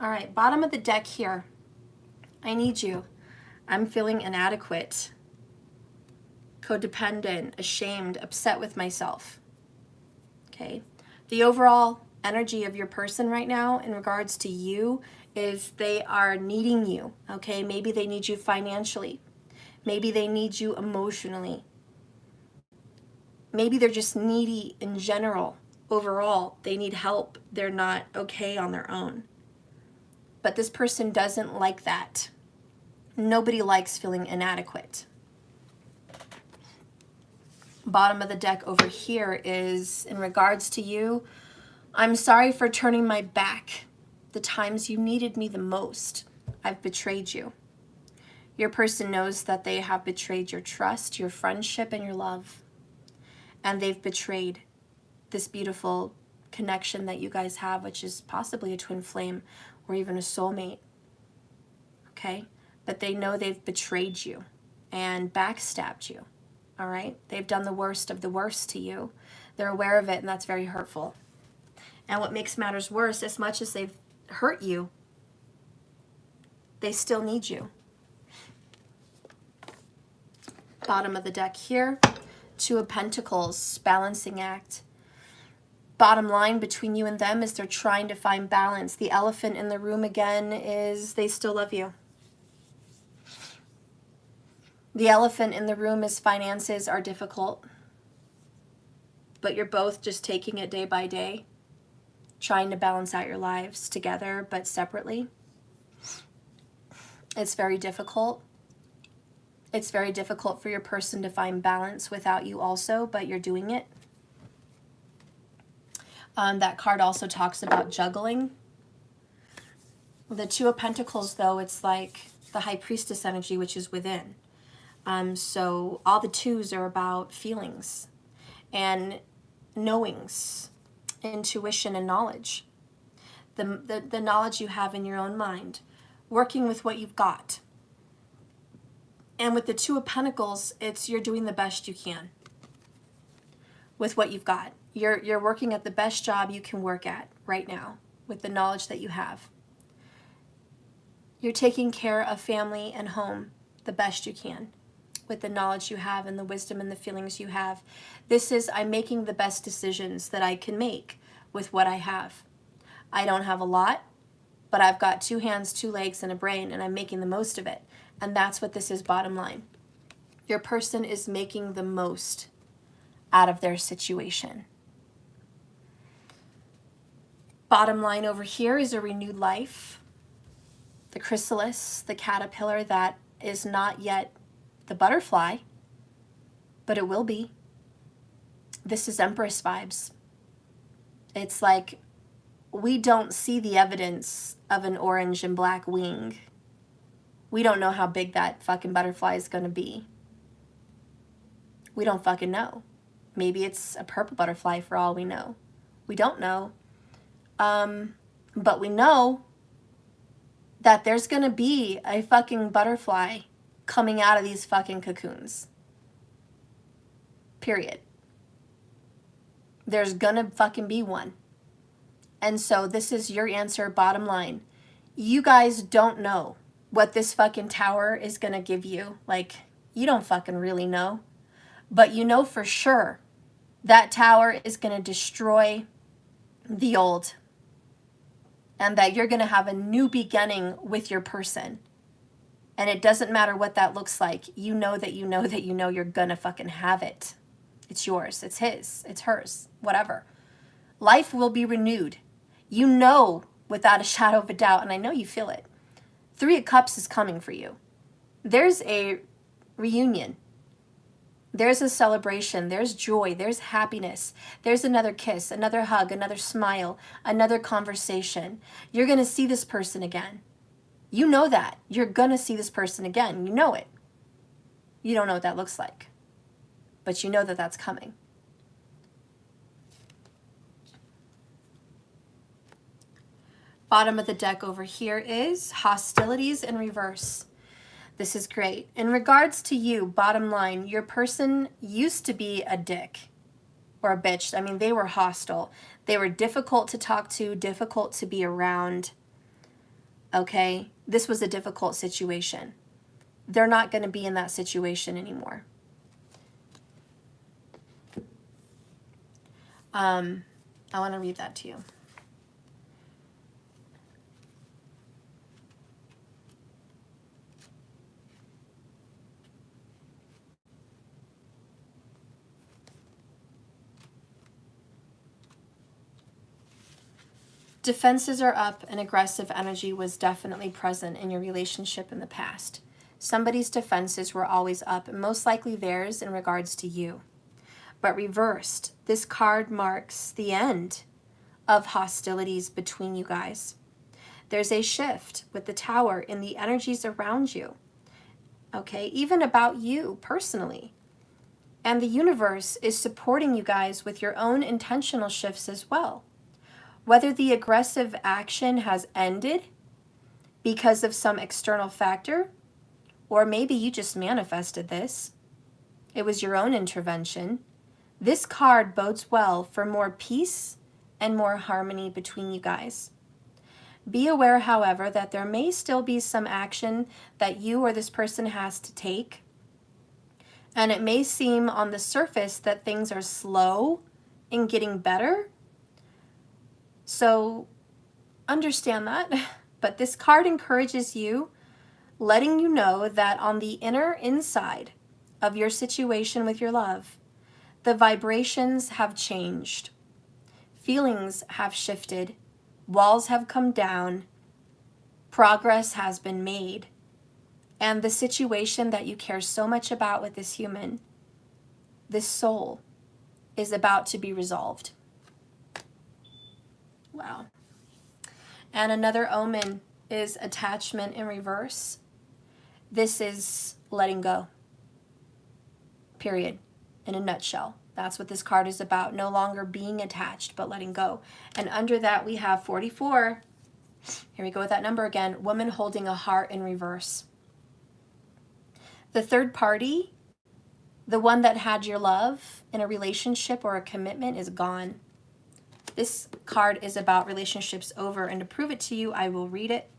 All right, bottom of the deck here. I need you. I'm feeling inadequate, codependent, ashamed, upset with myself. Okay? The overall energy of your person right now in regards to you is they are needing you. Okay? Maybe they need you financially. Maybe they need you emotionally. Maybe they're just needy in general. Overall, they need help. They're not okay on their own. But this person doesn't like that. Nobody likes feeling inadequate. Bottom of the deck over here is, in regards to you, I'm sorry for turning my back. The times you needed me the most, I've betrayed you. Your person knows that they have betrayed your trust, your friendship, and your love. And they've betrayed this beautiful connection that you guys have, which is possibly a twin flame or even a soulmate. Okay? But they know they've betrayed you and backstabbed you. All right? They've done the worst of the worst to you. They're aware of it, and that's very hurtful. And what makes matters worse, as much as they've hurt you, they still need you. Bottom of the deck here, Two of Pentacles, balancing act. Bottom line between you and them is they're trying to find balance. The elephant in the room again is they still love you. The elephant in the room is finances are difficult, but you're both just taking it day by day, trying to balance out your lives together but separately. It's very difficult. It's very difficult for your person to find balance without you also, but you're doing it. That card also talks about juggling. The Two of Pentacles, though, it's like the High Priestess energy, which is within. So all the twos are about feelings and knowings, intuition and knowledge. The knowledge you have in your own mind, working with what you've got. And with the Two of Pentacles, it's you're doing the best you can with what you've got. You're working at the best job you can work at right now with the knowledge that you have. You're taking care of family and home the best you can with the knowledge you have and the wisdom and the feelings you have. This is, I'm making the best decisions that I can make with what I have. I don't have a lot, but I've got 2 hands, 2 legs, and a brain, and I'm making the most of it. And that's what this is, bottom line. Your person is making the most out of their situation. Bottom line over here is a renewed life. The chrysalis, the caterpillar that is not yet the butterfly, but it will be. This is Empress vibes. It's like we don't see the evidence of an orange and black wing. We don't know how big that fucking butterfly is going to be. We don't fucking know. Maybe it's a purple butterfly for all we know. We don't know. But we know that there's going to be a fucking butterfly coming out of these fucking cocoons. Period. There's going to fucking be one. And so this is your answer, bottom line. You guys don't know what this fucking tower is going to give you. Like, you don't fucking really know. But you know for sure that tower is going to destroy the old. And that you're going to have a new beginning with your person. And it doesn't matter what that looks like. You know that you know that you know you're going to fucking have it. It's yours. It's his. It's hers. Whatever. Life will be renewed. You know without a shadow of a doubt, and I know you feel it. 3 of Cups is coming for you. There's a reunion. There's a celebration. There's joy. There's happiness. There's another kiss, another hug, another smile, another conversation. You're going to see this person again. You know that. You're going to see this person again. You know it. You don't know what that looks like. But you know that that's coming. Bottom of the deck over here is hostilities in reverse. This is great. In regards to you, bottom line, your person used to be a dick or a bitch. I mean, they were hostile. They were difficult to talk to, difficult to be around. Okay? This was a difficult situation. They're not going to be in that situation anymore. I want to read that to you. Defenses are up and aggressive energy was definitely present in your relationship in the past. Somebody's defenses were always up, and most likely theirs in regards to you. But reversed, this card marks the end of hostilities between you guys. There's a shift with the Tower in the energies around you, okay? Even about you personally. And the universe is supporting you guys with your own intentional shifts as well. Whether the aggressive action has ended because of some external factor, or maybe you just manifested this, it was your own intervention, this card bodes well for more peace and more harmony between you guys. Be aware, however, that there may still be some action that you or this person has to take. And it may seem on the surface that things are slow in getting better. So understand that. But this card encourages you, letting you know that on the inner inside of your situation with your love, the vibrations have changed. Feelings have shifted. Walls have come down. Progress has been made. And the situation that you care so much about with this human, this soul, is about to be resolved. Wow. And another omen is attachment in reverse. This is letting go. Period. In a nutshell. That's what this card is about. No longer being attached, but letting go. And under that, we have 44. Here we go with that number again. Woman holding a heart in reverse. The third party, the one that had your love in a relationship or a commitment, is gone. This card is about relationships over. And to prove it to you, I will read it.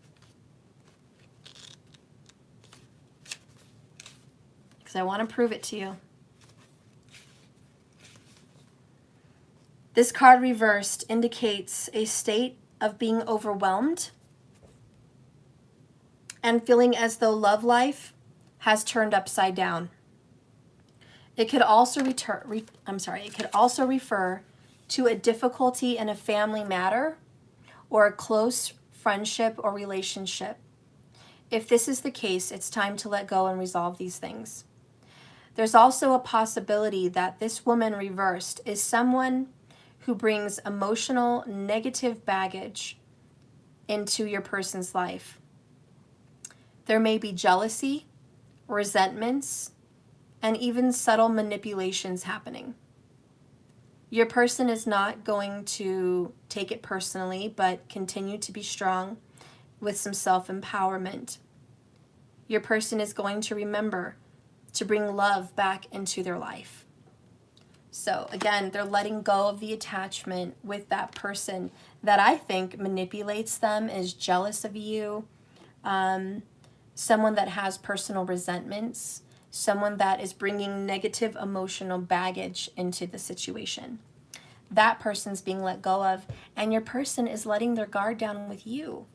Because I want to prove it to you. This card reversed indicates a state of being overwhelmed and feeling as though love life has turned upside down. It could also it could also refer to a difficulty in a family matter or a close friendship or relationship. If this is the case, it's time to let go and resolve these things. There's also a possibility that this woman reversed is someone who brings emotional negative baggage into your person's life. There may be jealousy, resentments, and even subtle manipulations happening. Your person is not going to take it personally, but continue to be strong with some self-empowerment. Your person is going to remember to bring love back into their life. So again, they're letting go of the attachment with that person that I think manipulates them, is jealous of you, someone that has personal resentments, someone that is bringing negative emotional baggage into the situation. That person's being let go of, and your person is letting their guard down with you.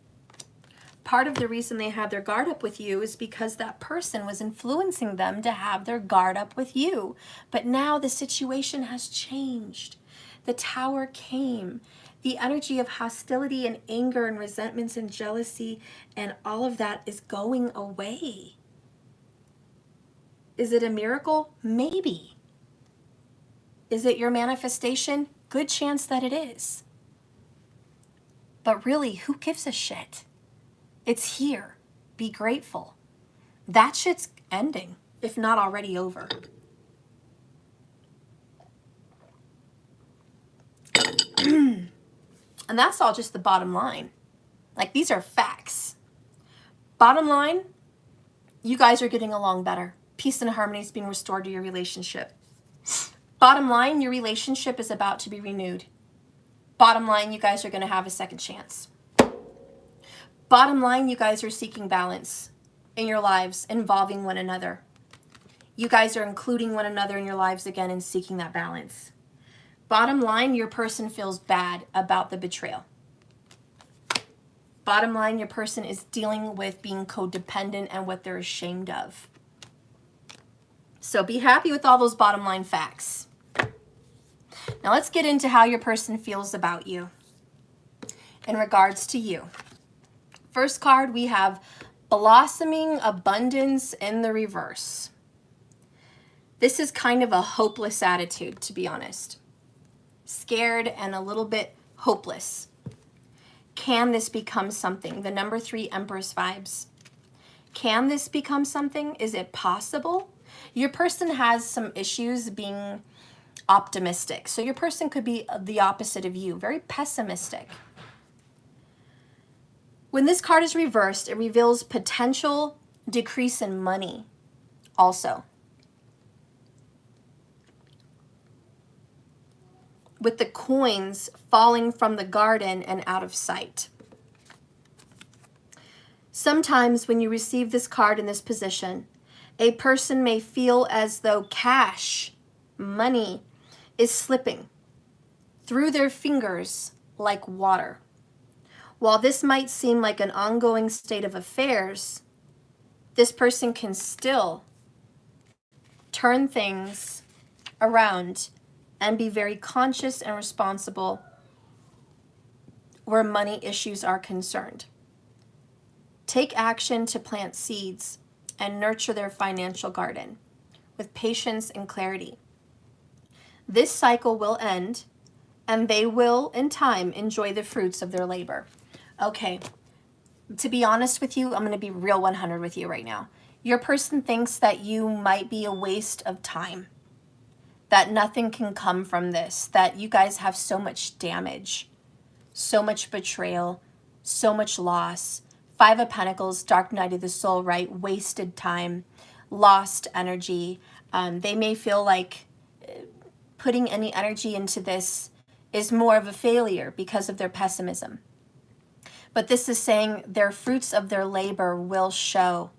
Part of the reason they had their guard up with you is because that person was influencing them to have their guard up with you. But now the situation has changed. The Tower came. The energy of hostility and anger and resentments and jealousy and all of that is going away. Is it a miracle? Maybe. Is it your manifestation? Good chance that it is. But really, who gives a shit? It's here. Be grateful. That shit's ending, if not already over. And that's all just the bottom line. Like, these are facts. Bottom line, you guys are getting along better. Peace and harmony is being restored to your relationship. Bottom line, your relationship is about to be renewed. Bottom line, you guys are going to have a second chance. Bottom line, you guys are seeking balance in your lives, involving one another. You guys are including one another in your lives again and seeking that balance. Bottom line, your person feels bad about the betrayal. Bottom line, your person is dealing with being codependent and what they're ashamed of. So be happy with all those bottom line facts. Now let's get into how your person feels about you in regards to you. First card, we have blossoming abundance in the reverse. This is kind of a hopeless attitude, to be honest. Scared and a little bit hopeless. Can this become something? The number 3, Empress vibes. Can this become something? Is it possible? Your person has some issues being optimistic. So your person could be the opposite of you, very pessimistic. When this card is reversed, it reveals potential decrease in money also. With the coins falling from the garden and out of sight. Sometimes when you receive this card in this position, a person may feel as though cash, money, is slipping through their fingers like water. While this might seem like an ongoing state of affairs, this person can still turn things around and be very conscious and responsible where money issues are concerned. Take action to plant seeds and nurture their financial garden with patience and clarity. This cycle will end, and they will, in time, enjoy the fruits of their labor. Okay, to be honest with you, I'm going to be real 100 with you right now. Your person thinks that you might be a waste of time, that nothing can come from this, that you guys have so much damage, so much betrayal, so much loss. 5 of Pentacles, dark night of the soul, right? Wasted time, lost energy. They may feel like putting any energy into this is more of a failure because of their pessimism. But this is saying their fruits of their labor will show.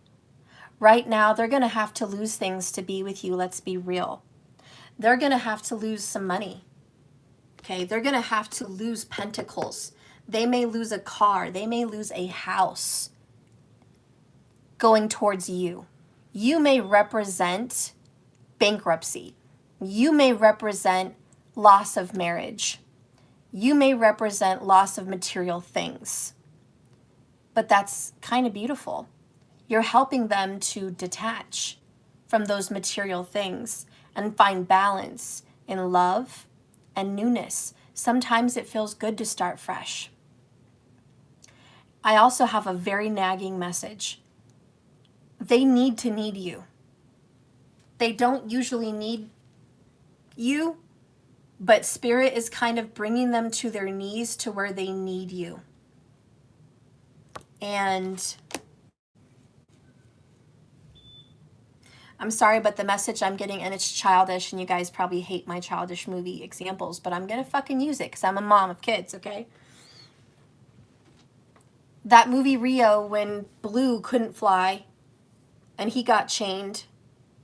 Right now, they're going to have to lose things to be with you. Let's be real. They're going to have to lose some money. Okay, they're going to have to lose pentacles. They may lose a car. They may lose a house going towards you. You may represent bankruptcy. You may represent loss of marriage. You may represent loss of material things. But that's kind of beautiful. You're helping them to detach from those material things and find balance in love and newness. Sometimes it feels good to start fresh. I also have a very nagging message. They need to need you. They don't usually need you, but Spirit is kind of bringing them to their knees to where they need you. And I'm sorry, but the message I'm getting, and it's childish, and you guys probably hate my childish movie examples, but I'm going to fucking use it because I'm a mom of kids, okay? That movie Rio, when Blue couldn't fly, and he got chained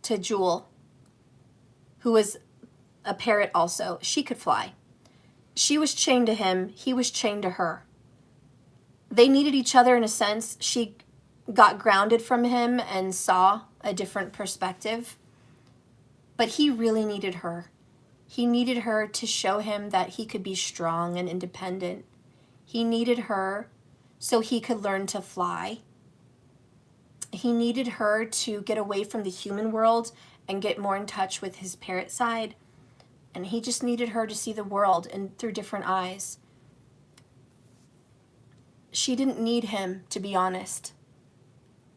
to Jewel, who was a parrot also. She could fly. She was chained to him. He was chained to her. They needed each other in a sense. She got grounded from him and saw a different perspective. But he really needed her. He needed her to show him that he could be strong and independent. He needed her so he could learn to fly. He needed her to get away from the human world and get more in touch with his parrot side. And he just needed her to see the world and through different eyes. She didn't need him, to be honest.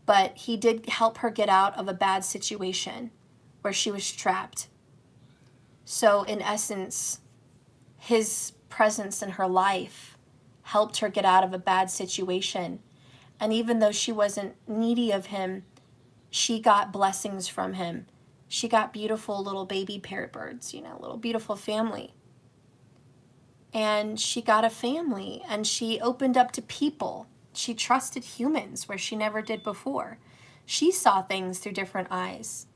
But he did help her get out of a bad situation where she was trapped. So in essence, his presence in her life helped her get out of a bad situation. And even though she wasn't needy of him, she got blessings from him. She got beautiful little baby parrot birds, you know, little beautiful family. And she got a family, and she opened up to people. She trusted humans where she never did before. She saw things through different eyes.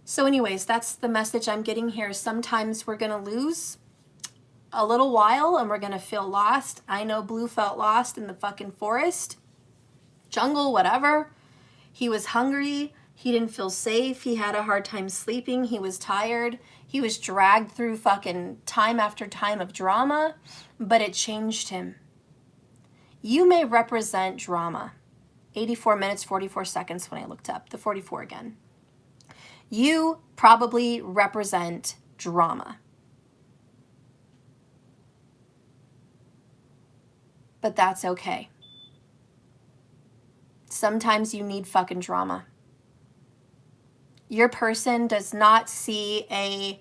So anyways, that's the message I'm getting here. Sometimes we're going to lose a little while and we're going to feel lost. I know Blue felt lost in the fucking forest, jungle, whatever. He was hungry. He didn't feel safe. He had a hard time sleeping. He was tired. He was dragged through fucking time after time of drama, but it changed him. You may represent drama. 84 minutes, 44 seconds when I looked up, the 44 again. You probably represent drama. But that's okay. Sometimes you need fucking drama. Your person does not see a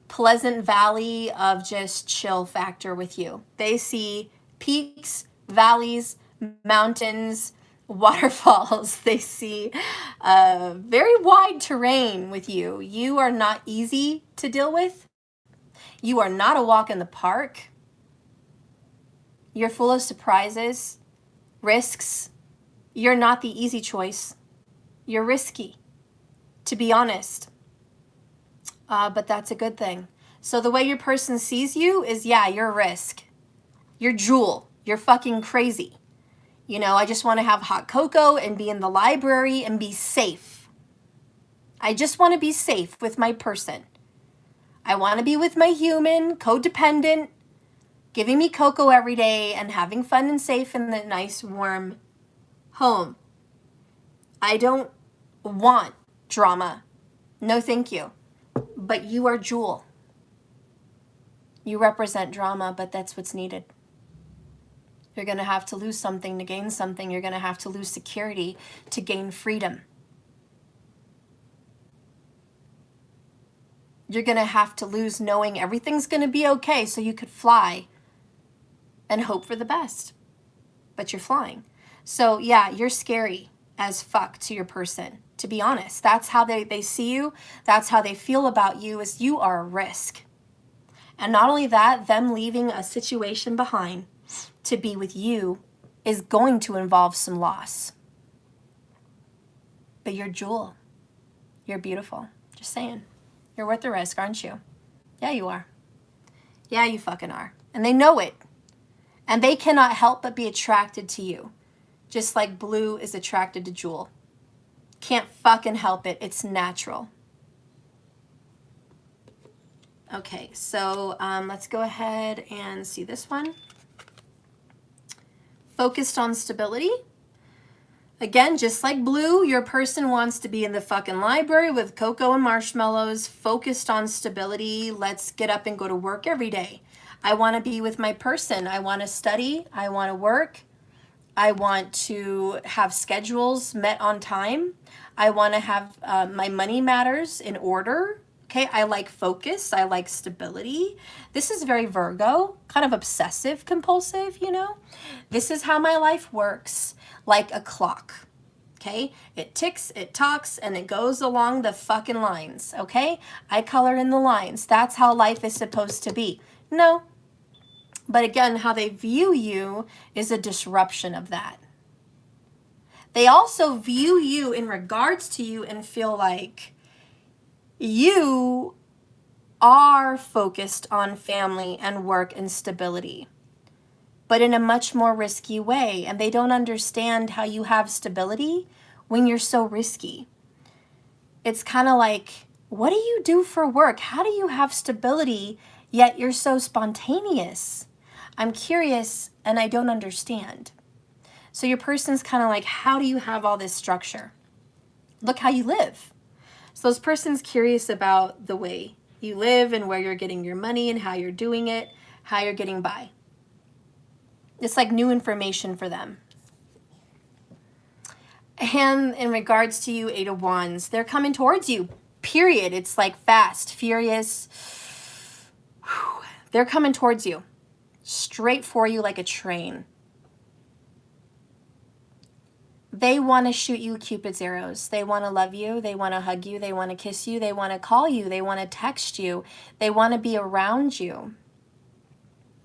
pleasant valley of just chill factor with you. They see peaks, valleys, mountains, waterfalls. They see very wide terrain with you. You are not easy to deal with. You are not a walk in the park. You're full of surprises, risks. You're not the easy choice. You're risky, to be honest. But that's a good thing. So the way your person sees you is, yeah, you're a risk. You're Jewel. You're fucking crazy. You know, I just want to have hot cocoa and be in the library and be safe. I just want to be safe with my person. I want to be with my human, codependent, giving me cocoa every day and having fun and safe in the nice, warm home. I don't want drama. No, thank you. But you are Jewel. You represent drama, but that's what's needed. You're going to have to lose something to gain something. You're going to have to lose security to gain freedom. You're going to have to lose knowing everything's going to be okay so you could fly and hope for the best. But you're flying. So yeah, you're scary as fuck to your person, to be honest. That's how they see you. That's how they feel about you, is you are a risk. And not only that, them leaving a situation behind to be with you is going to involve some loss. But you're Jewel. You're beautiful. Just saying. You're worth the risk, aren't you? Yeah, you are. Yeah, you fucking are. And they know it. And they cannot help but be attracted to you. Just like Blue is attracted to Jewel. Can't fucking help it. It's natural. Okay, so let's go ahead and see this one. Focused on stability. Again, just like Blue, your person wants to be in the fucking library with cocoa and marshmallows, focused on stability. Let's get up and go to work every day. I want to be with my person. I want to study. I want to work. I want to have schedules met on time. I want to have my money matters in order. Okay, I like focus. I like stability. This is very Virgo, kind of obsessive compulsive, you know. This is how my life works, like a clock. Okay, it ticks, it talks, and it goes along the fucking lines. Okay, I color in the lines. That's how life is supposed to be. No. But again, how they view you is a disruption of that. They also view you in regards to you and feel like you are focused on family and work and stability, but in a much more risky way. And they don't understand how you have stability when you're so risky. It's kind of like, what do you do for work? How do you have stability, yet you're so spontaneous? I'm curious and I don't understand. So your person's kind of like, how do you have all this structure? Look how you live. So this person's curious about the way you live and where you're getting your money and how you're doing it, how you're getting by. It's like new information for them. And in regards to you, Eight of Wands, they're coming towards you, period. It's like fast, furious. They're coming towards you, straight for you like a train. They want to shoot you Cupid's arrows. They want to love you. They want to hug you. They want to kiss you. They want to call you. They want to text you. They want to be around you.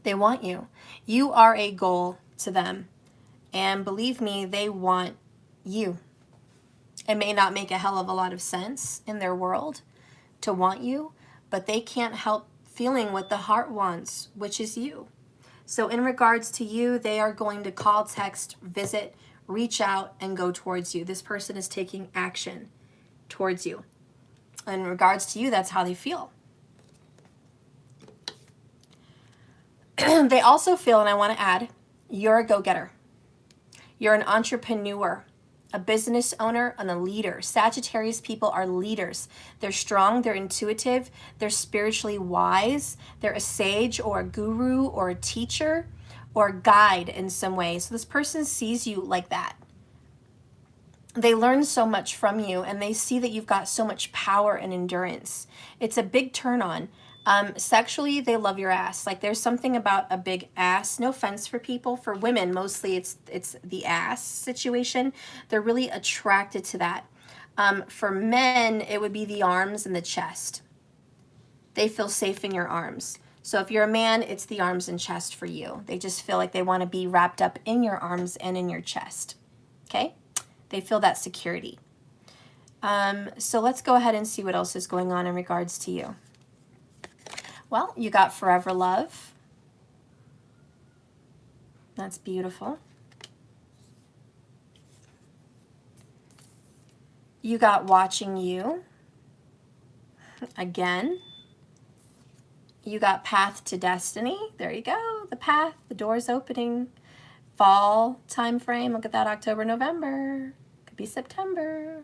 They want you. You are a goal to them. And believe me, they want you. It may not make a hell of a lot of sense in their world to want you, but they can't help feeling what the heart wants, which is you. So in regards to you, they are going to call, text, visit, reach out, and go towards you. This person is taking action towards you. In regards to you, that's how they feel. They also feel, and I want to add, you're a go-getter. You're an entrepreneur. a business owner, and a leader. Sagittarius people are leaders. They're strong, they're intuitive, they're spiritually wise, they're a sage or a guru or a teacher or a guide in some way. So this person sees you like that. They learn so much from you, and they see that you've got so much power and endurance. It's a big turn on. Sexually, they love your ass. Like, there's something about a big ass. No offense for people. For women, mostly it's the ass situation. They're really attracted to that. For men, it would be the arms and the chest. They feel safe in your arms. So if you're a man, it's the arms and chest for you. They just feel like they want to be wrapped up in your arms and in your chest. Okay? They feel that security. So let's go ahead and see what else is going on in regards to you. Well, you got forever love. That's beautiful. You got watching you. Again. You got path to destiny. There you go. The path, the door's opening. Fall time frame. Look at that, October, November. Could be September.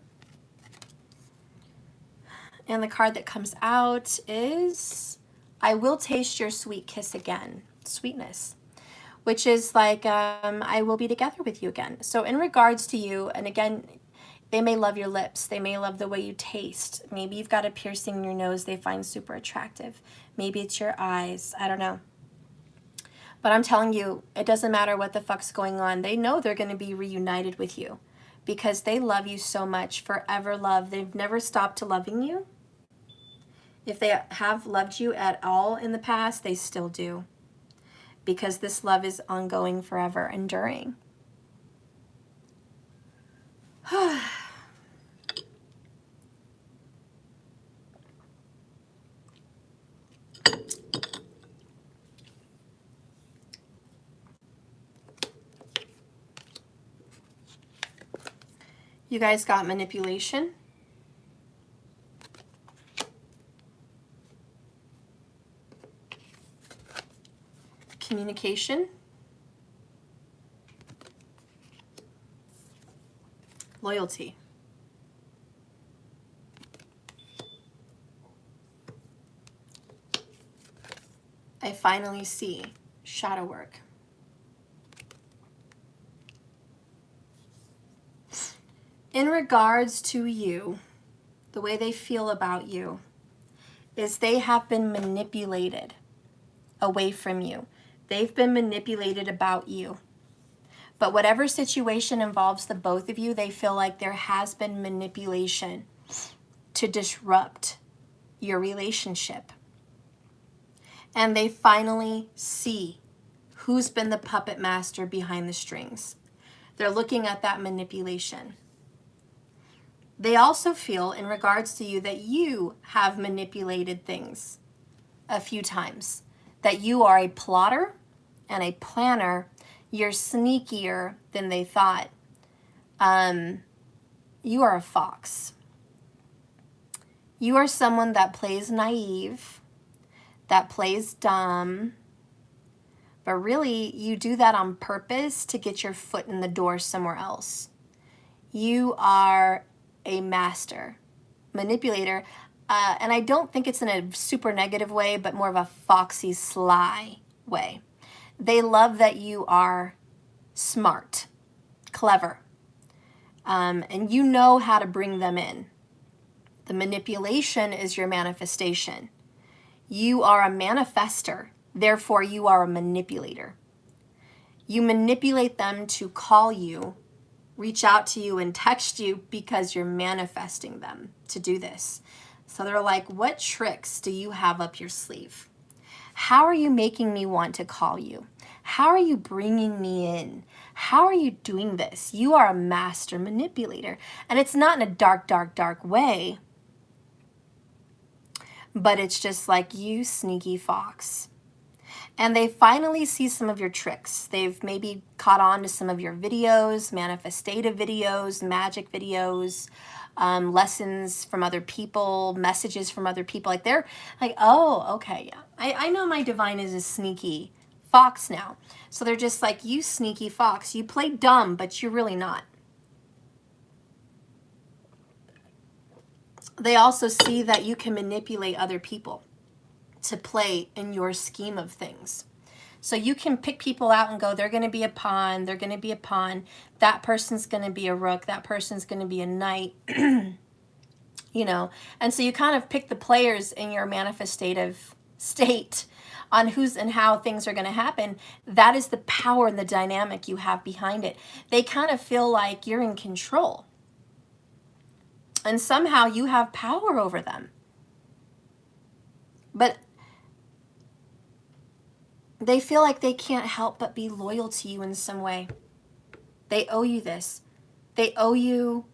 And the card that comes out is, I will taste your sweet kiss again. Sweetness. Which is like, I will be together with you again. So in regards to you, and again, they may love your lips. They may love the way you taste. Maybe you've got a piercing in your nose they find super attractive. Maybe it's your eyes. I don't know. But I'm telling you, it doesn't matter what the fuck's going on. They know they're going to be reunited with you because they love you so much. Forever love. They've never stopped loving you. If they have loved you at all in the past, they still do. Because this love is ongoing, forever, enduring. You guys got manipulation. Communication. Loyalty. I finally see shadow work. In regards to you, the way they feel about you is they have been manipulated away from you. They've been manipulated about you. But whatever situation involves the both of you, they feel like there has been manipulation to disrupt your relationship. And they finally see who's been the puppet master behind the strings. They're looking at that manipulation. They also feel, in regards to you, that you have manipulated things a few times. That you are a plotter and a planner. You're sneakier than they thought. You are a fox. You are someone that plays naive, that plays dumb, but really you do that on purpose to get your foot in the door somewhere else. You are a master manipulator, and I don't think it's in a super negative way, but more of a foxy, sly way. They love that you are smart, clever, and you know how to bring them in. The manipulation is your manifestation. You are a manifester, therefore you are a manipulator. You manipulate them to call you, reach out to you and text you because you're manifesting them to do this. So they're like, what tricks do you have up your sleeve? How are you making me want to call you? How are you bringing me in? How are you doing this? You are a master manipulator. And it's not in a dark, dark, dark way, but it's just like, you sneaky fox. And they finally see some of your tricks. They've maybe caught on to some of your videos, manifestative videos, magic videos, lessons from other people, messages from other people. Like, they're like, oh, okay, yeah. I know my divine is a sneaky fox now. So they're just like, you sneaky fox. You play dumb, but you're really not. They also see that you can manipulate other people to play in your scheme of things. So you can pick people out and go, they're going to be a pawn, they're going to be a pawn, that person's going to be a rook, that person's going to be a knight, you know. And so you kind of pick the players in your manifestative state on who's and how things are going to happen. That is the power and the dynamic you have behind it. They kind of feel like you're in control. And somehow you have power over them. But they feel like they can't help but be loyal to you in some way. They owe you this. They owe you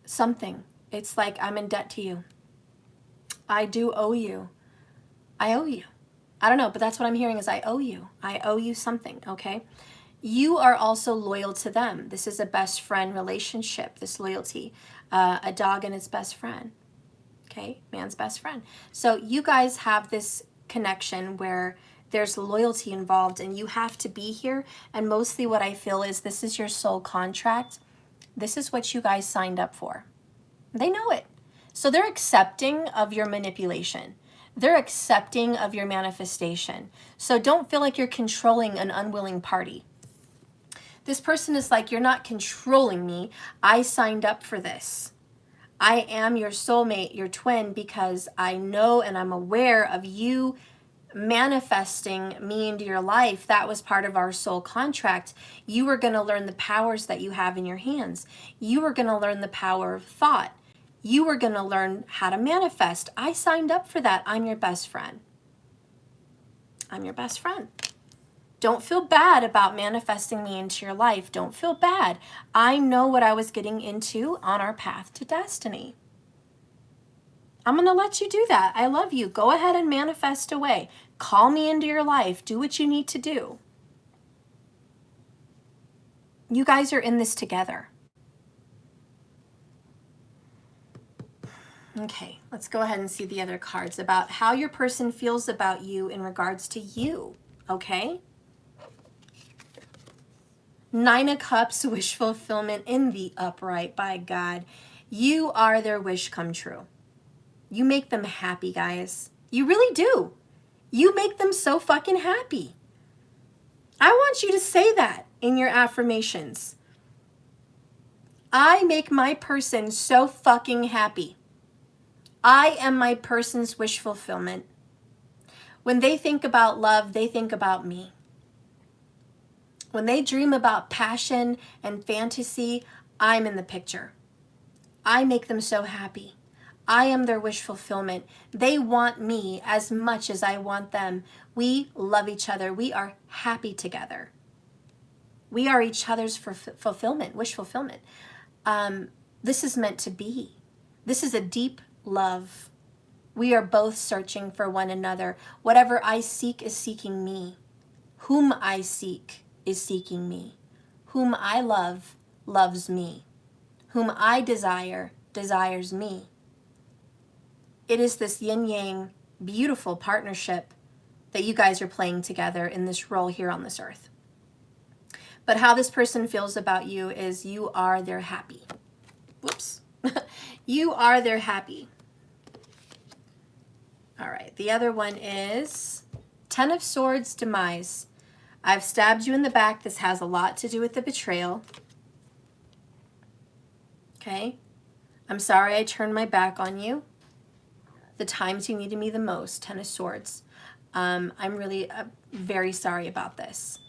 something. It's like, I'm in debt to you. I do owe you. I owe you. I don't know, but that's what I'm hearing is I owe you. I owe you something, okay? You are also loyal to them. This is a best friend relationship, this loyalty. A dog and its best friend, okay? Man's best friend. So you guys have this connection where there's loyalty involved and you have to be here. And mostly what I feel is this is your soul contract. This is what you guys signed up for. They know it. So they're accepting of your manipulation. They're accepting of your manifestation. So don't feel like you're controlling an unwilling party. This person is like, you're not controlling me. I signed up for this. I am your soulmate, your twin, because I know and I'm aware of you manifesting me into your life. That was part of our soul contract. You were going to learn the powers that you have in your hands. You were going to learn the power of thought. You were going to learn how to manifest. I signed up for that. I'm your best friend. I'm your best friend. Don't feel bad about manifesting me into your life. Don't feel bad. I know what I was getting into on our path to destiny. I'm going to let you do that. I love you. Go ahead and manifest away. Call me into your life. Do what you need to do. You guys are in this together. Okay, let's go ahead and see the other cards about how your person feels about you in regards to you, okay? Nine of Cups, wish fulfillment in the upright, by God. You are their wish come true. You make them happy, guys. You really do. You make them so fucking happy. I want you to say that in your affirmations. I make my person so fucking happy. I am my person's wish fulfillment. When they think about love, they think about me. When they dream about passion and fantasy, I'm in the picture. I make them so happy. I am their wish fulfillment. They want me as much as I want them. We love each other. We are happy together. We are each other's fulfillment, wish fulfillment. This is meant to be. This is a deep love. We are both searching for one another. Whatever I seek is seeking me. Whom I seek is seeking me. Whom I love loves me. Whom I desire desires me. It is this yin-yang, beautiful partnership that you guys are playing together in this role here on this earth. But how this person feels about you is you are their happy. Whoops. You are their happy. All right, the other one is Ten of Swords, demise. I've stabbed you in the back. This has a lot to do with the betrayal. Okay? I'm sorry I turned my back on you. The times you needed me the most, Ten of Swords. I'm really very sorry about this.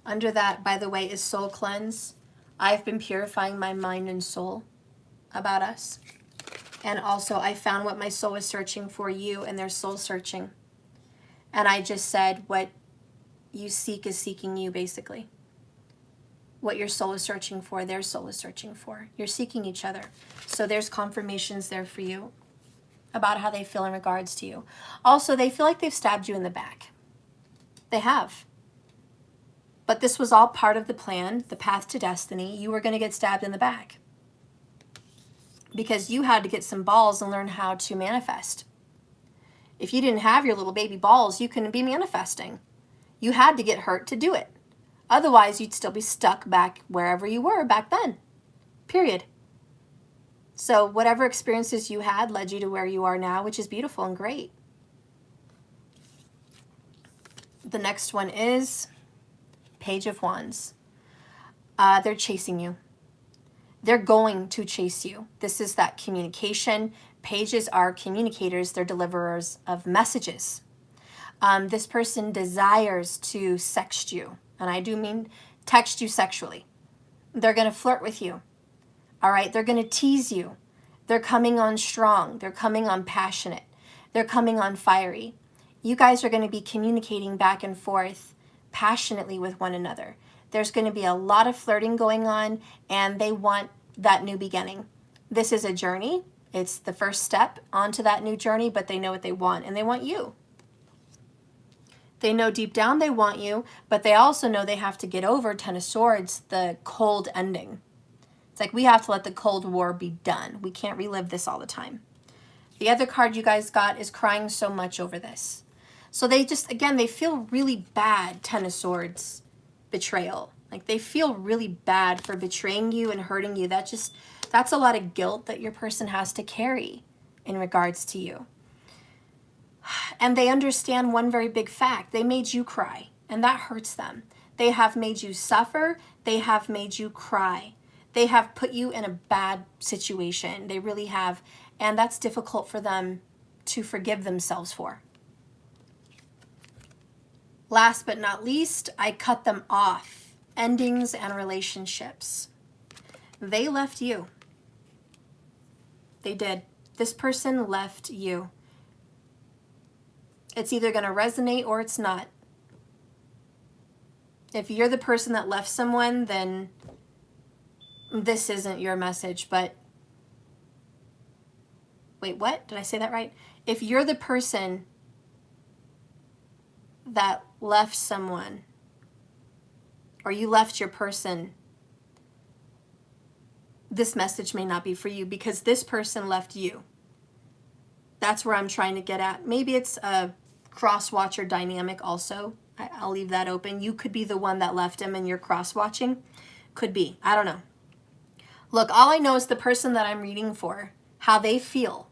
Under that, by the way, is soul cleanse. I've been purifying my mind and soul about us. And also, I found what my soul was searching for you, and their soul searching. And I just said, what you seek is seeking you, basically. What your soul is searching for, their soul is searching for. You're seeking each other. So there's confirmations there for you about how they feel in regards to you. Also, they feel like they've stabbed you in the back. They have. But this was all part of the plan, the path to destiny. You were going to get stabbed in the back. Because you had to get some balls and learn how to manifest. If you didn't have your little baby balls, you couldn't be manifesting. You had to get hurt to do it. Otherwise, you'd still be stuck back wherever you were back then. Period. So whatever experiences you had led you to where you are now, which is beautiful and great. The next one is Page of Wands. They're chasing you. They're going to chase you. This is that communication. Pages are communicators. They're deliverers of messages. This person desires to sext you. And I do mean text you sexually. They're going to flirt with you. All right? They're going to tease you. They're coming on strong. They're coming on passionate. They're coming on fiery. You guys are going to be communicating back and forth passionately with one another. There's going to be a lot of flirting going on, and they want that new beginning. This is a journey. It's the first step onto that new journey, but they know what they want, and they want you. They know deep down they want you, but they also know they have to get over Ten of Swords, the cold ending. It's like we have to let the Cold War be done. We can't relive this all the time. The other card you guys got is crying so much over this. So they just, again, they feel really bad, Ten of Swords, betrayal. Like they feel really bad for betraying you and hurting you. That's a lot of guilt that your person has to carry in regards to you. And they understand one very big fact. They made you cry, and that hurts them. They have made you suffer. They have made you cry. They have put you in a bad situation. They really have. And that's difficult for them to forgive themselves for. Last but not least, I cut them off. Endings and relationships. They left you. They did. This person left you. It's either going to resonate or it's not. If you're the person that left someone, then this isn't your message, but wait, what? Did I say that right? If you're the person that left someone, or you left your person, this message may not be for you because this person left you. That's where I'm trying to get at. Maybe it's a cross-watcher dynamic also. I'll leave that open. You could be the one that left him and you're cross-watching. Could be. I don't know. Look, all I know is the person that I'm reading for, how they feel.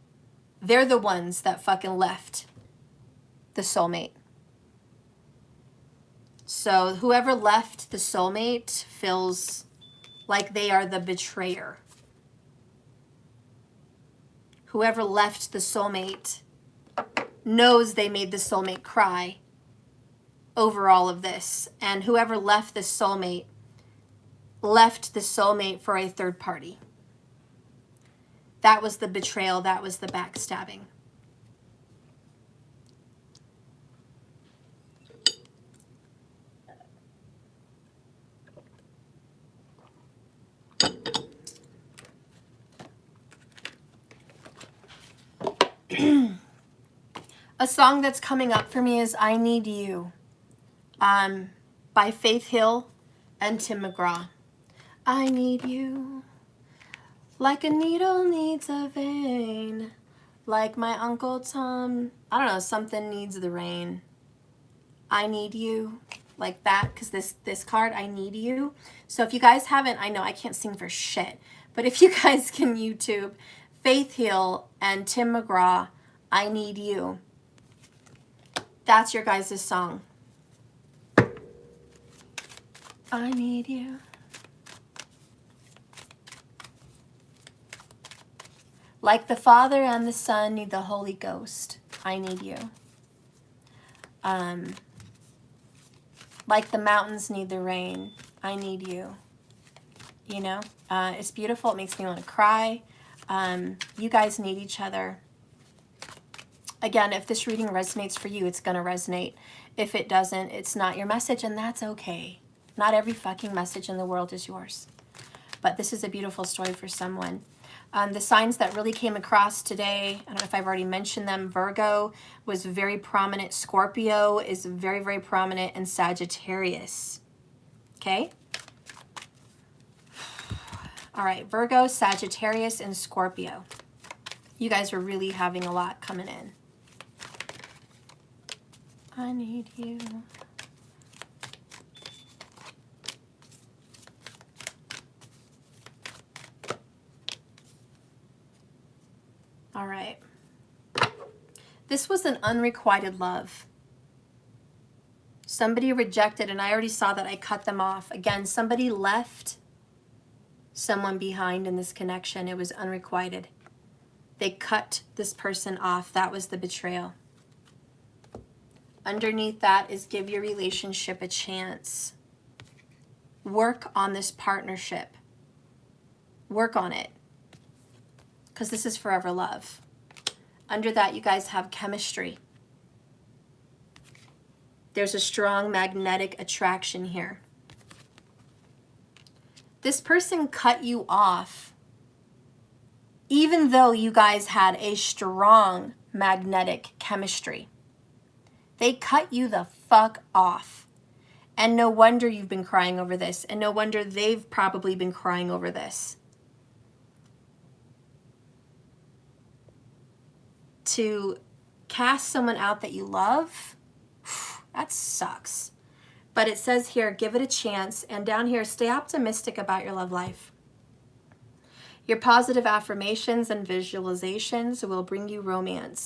They're the ones that fucking left the soulmate. So whoever left the soulmate feels like they are the betrayer. Whoever left the soulmate knows they made the soulmate cry over all of this. And whoever left the soulmate for a third party. That was the betrayal. That was the backstabbing. A song that's coming up for me is I Need You by Faith Hill and Tim McGraw. I need you like a needle needs a vein, like my Uncle Tom, I don't know, something needs the rain. I need you like that, because this card, I need you. So if you guys haven't, I know I can't sing for shit, but if you guys can YouTube Faith Hill and Tim McGraw, I Need You. That's your guys' song. I need you. Like the Father and the Son need the Holy Ghost, I need you. Like the mountains need the rain, I need you. You know, it's beautiful. It makes me want to cry. You guys need each other. Again, if this reading resonates for you, it's going to resonate. If it doesn't, it's not your message, and that's okay. Not every fucking message in the world is yours. But this is a beautiful story for someone. The signs that really came across today, I don't know if I've already mentioned them. Virgo was very prominent. Scorpio is very, very prominent. And Sagittarius. Okay? All right, Virgo, Sagittarius, and Scorpio. You guys are really having a lot coming in. I need you. All right. This was an unrequited love. Somebody rejected, and I already saw that I cut them off. Again, somebody left someone behind in this connection. It was unrequited. They cut this person off. That was the betrayal. Underneath that is give your relationship a chance. Work on this partnership. Work on it. Because this is forever love. Under that, you guys have chemistry. There's a strong magnetic attraction here. This person cut you off, even though you guys had a strong magnetic chemistry. They cut you the fuck off. And no wonder you've been crying over this. And no wonder they've probably been crying over this. To cast someone out that you love, that sucks. But it says here, give it a chance. And down here, stay optimistic about your love life. Your positive affirmations and visualizations will bring you romance.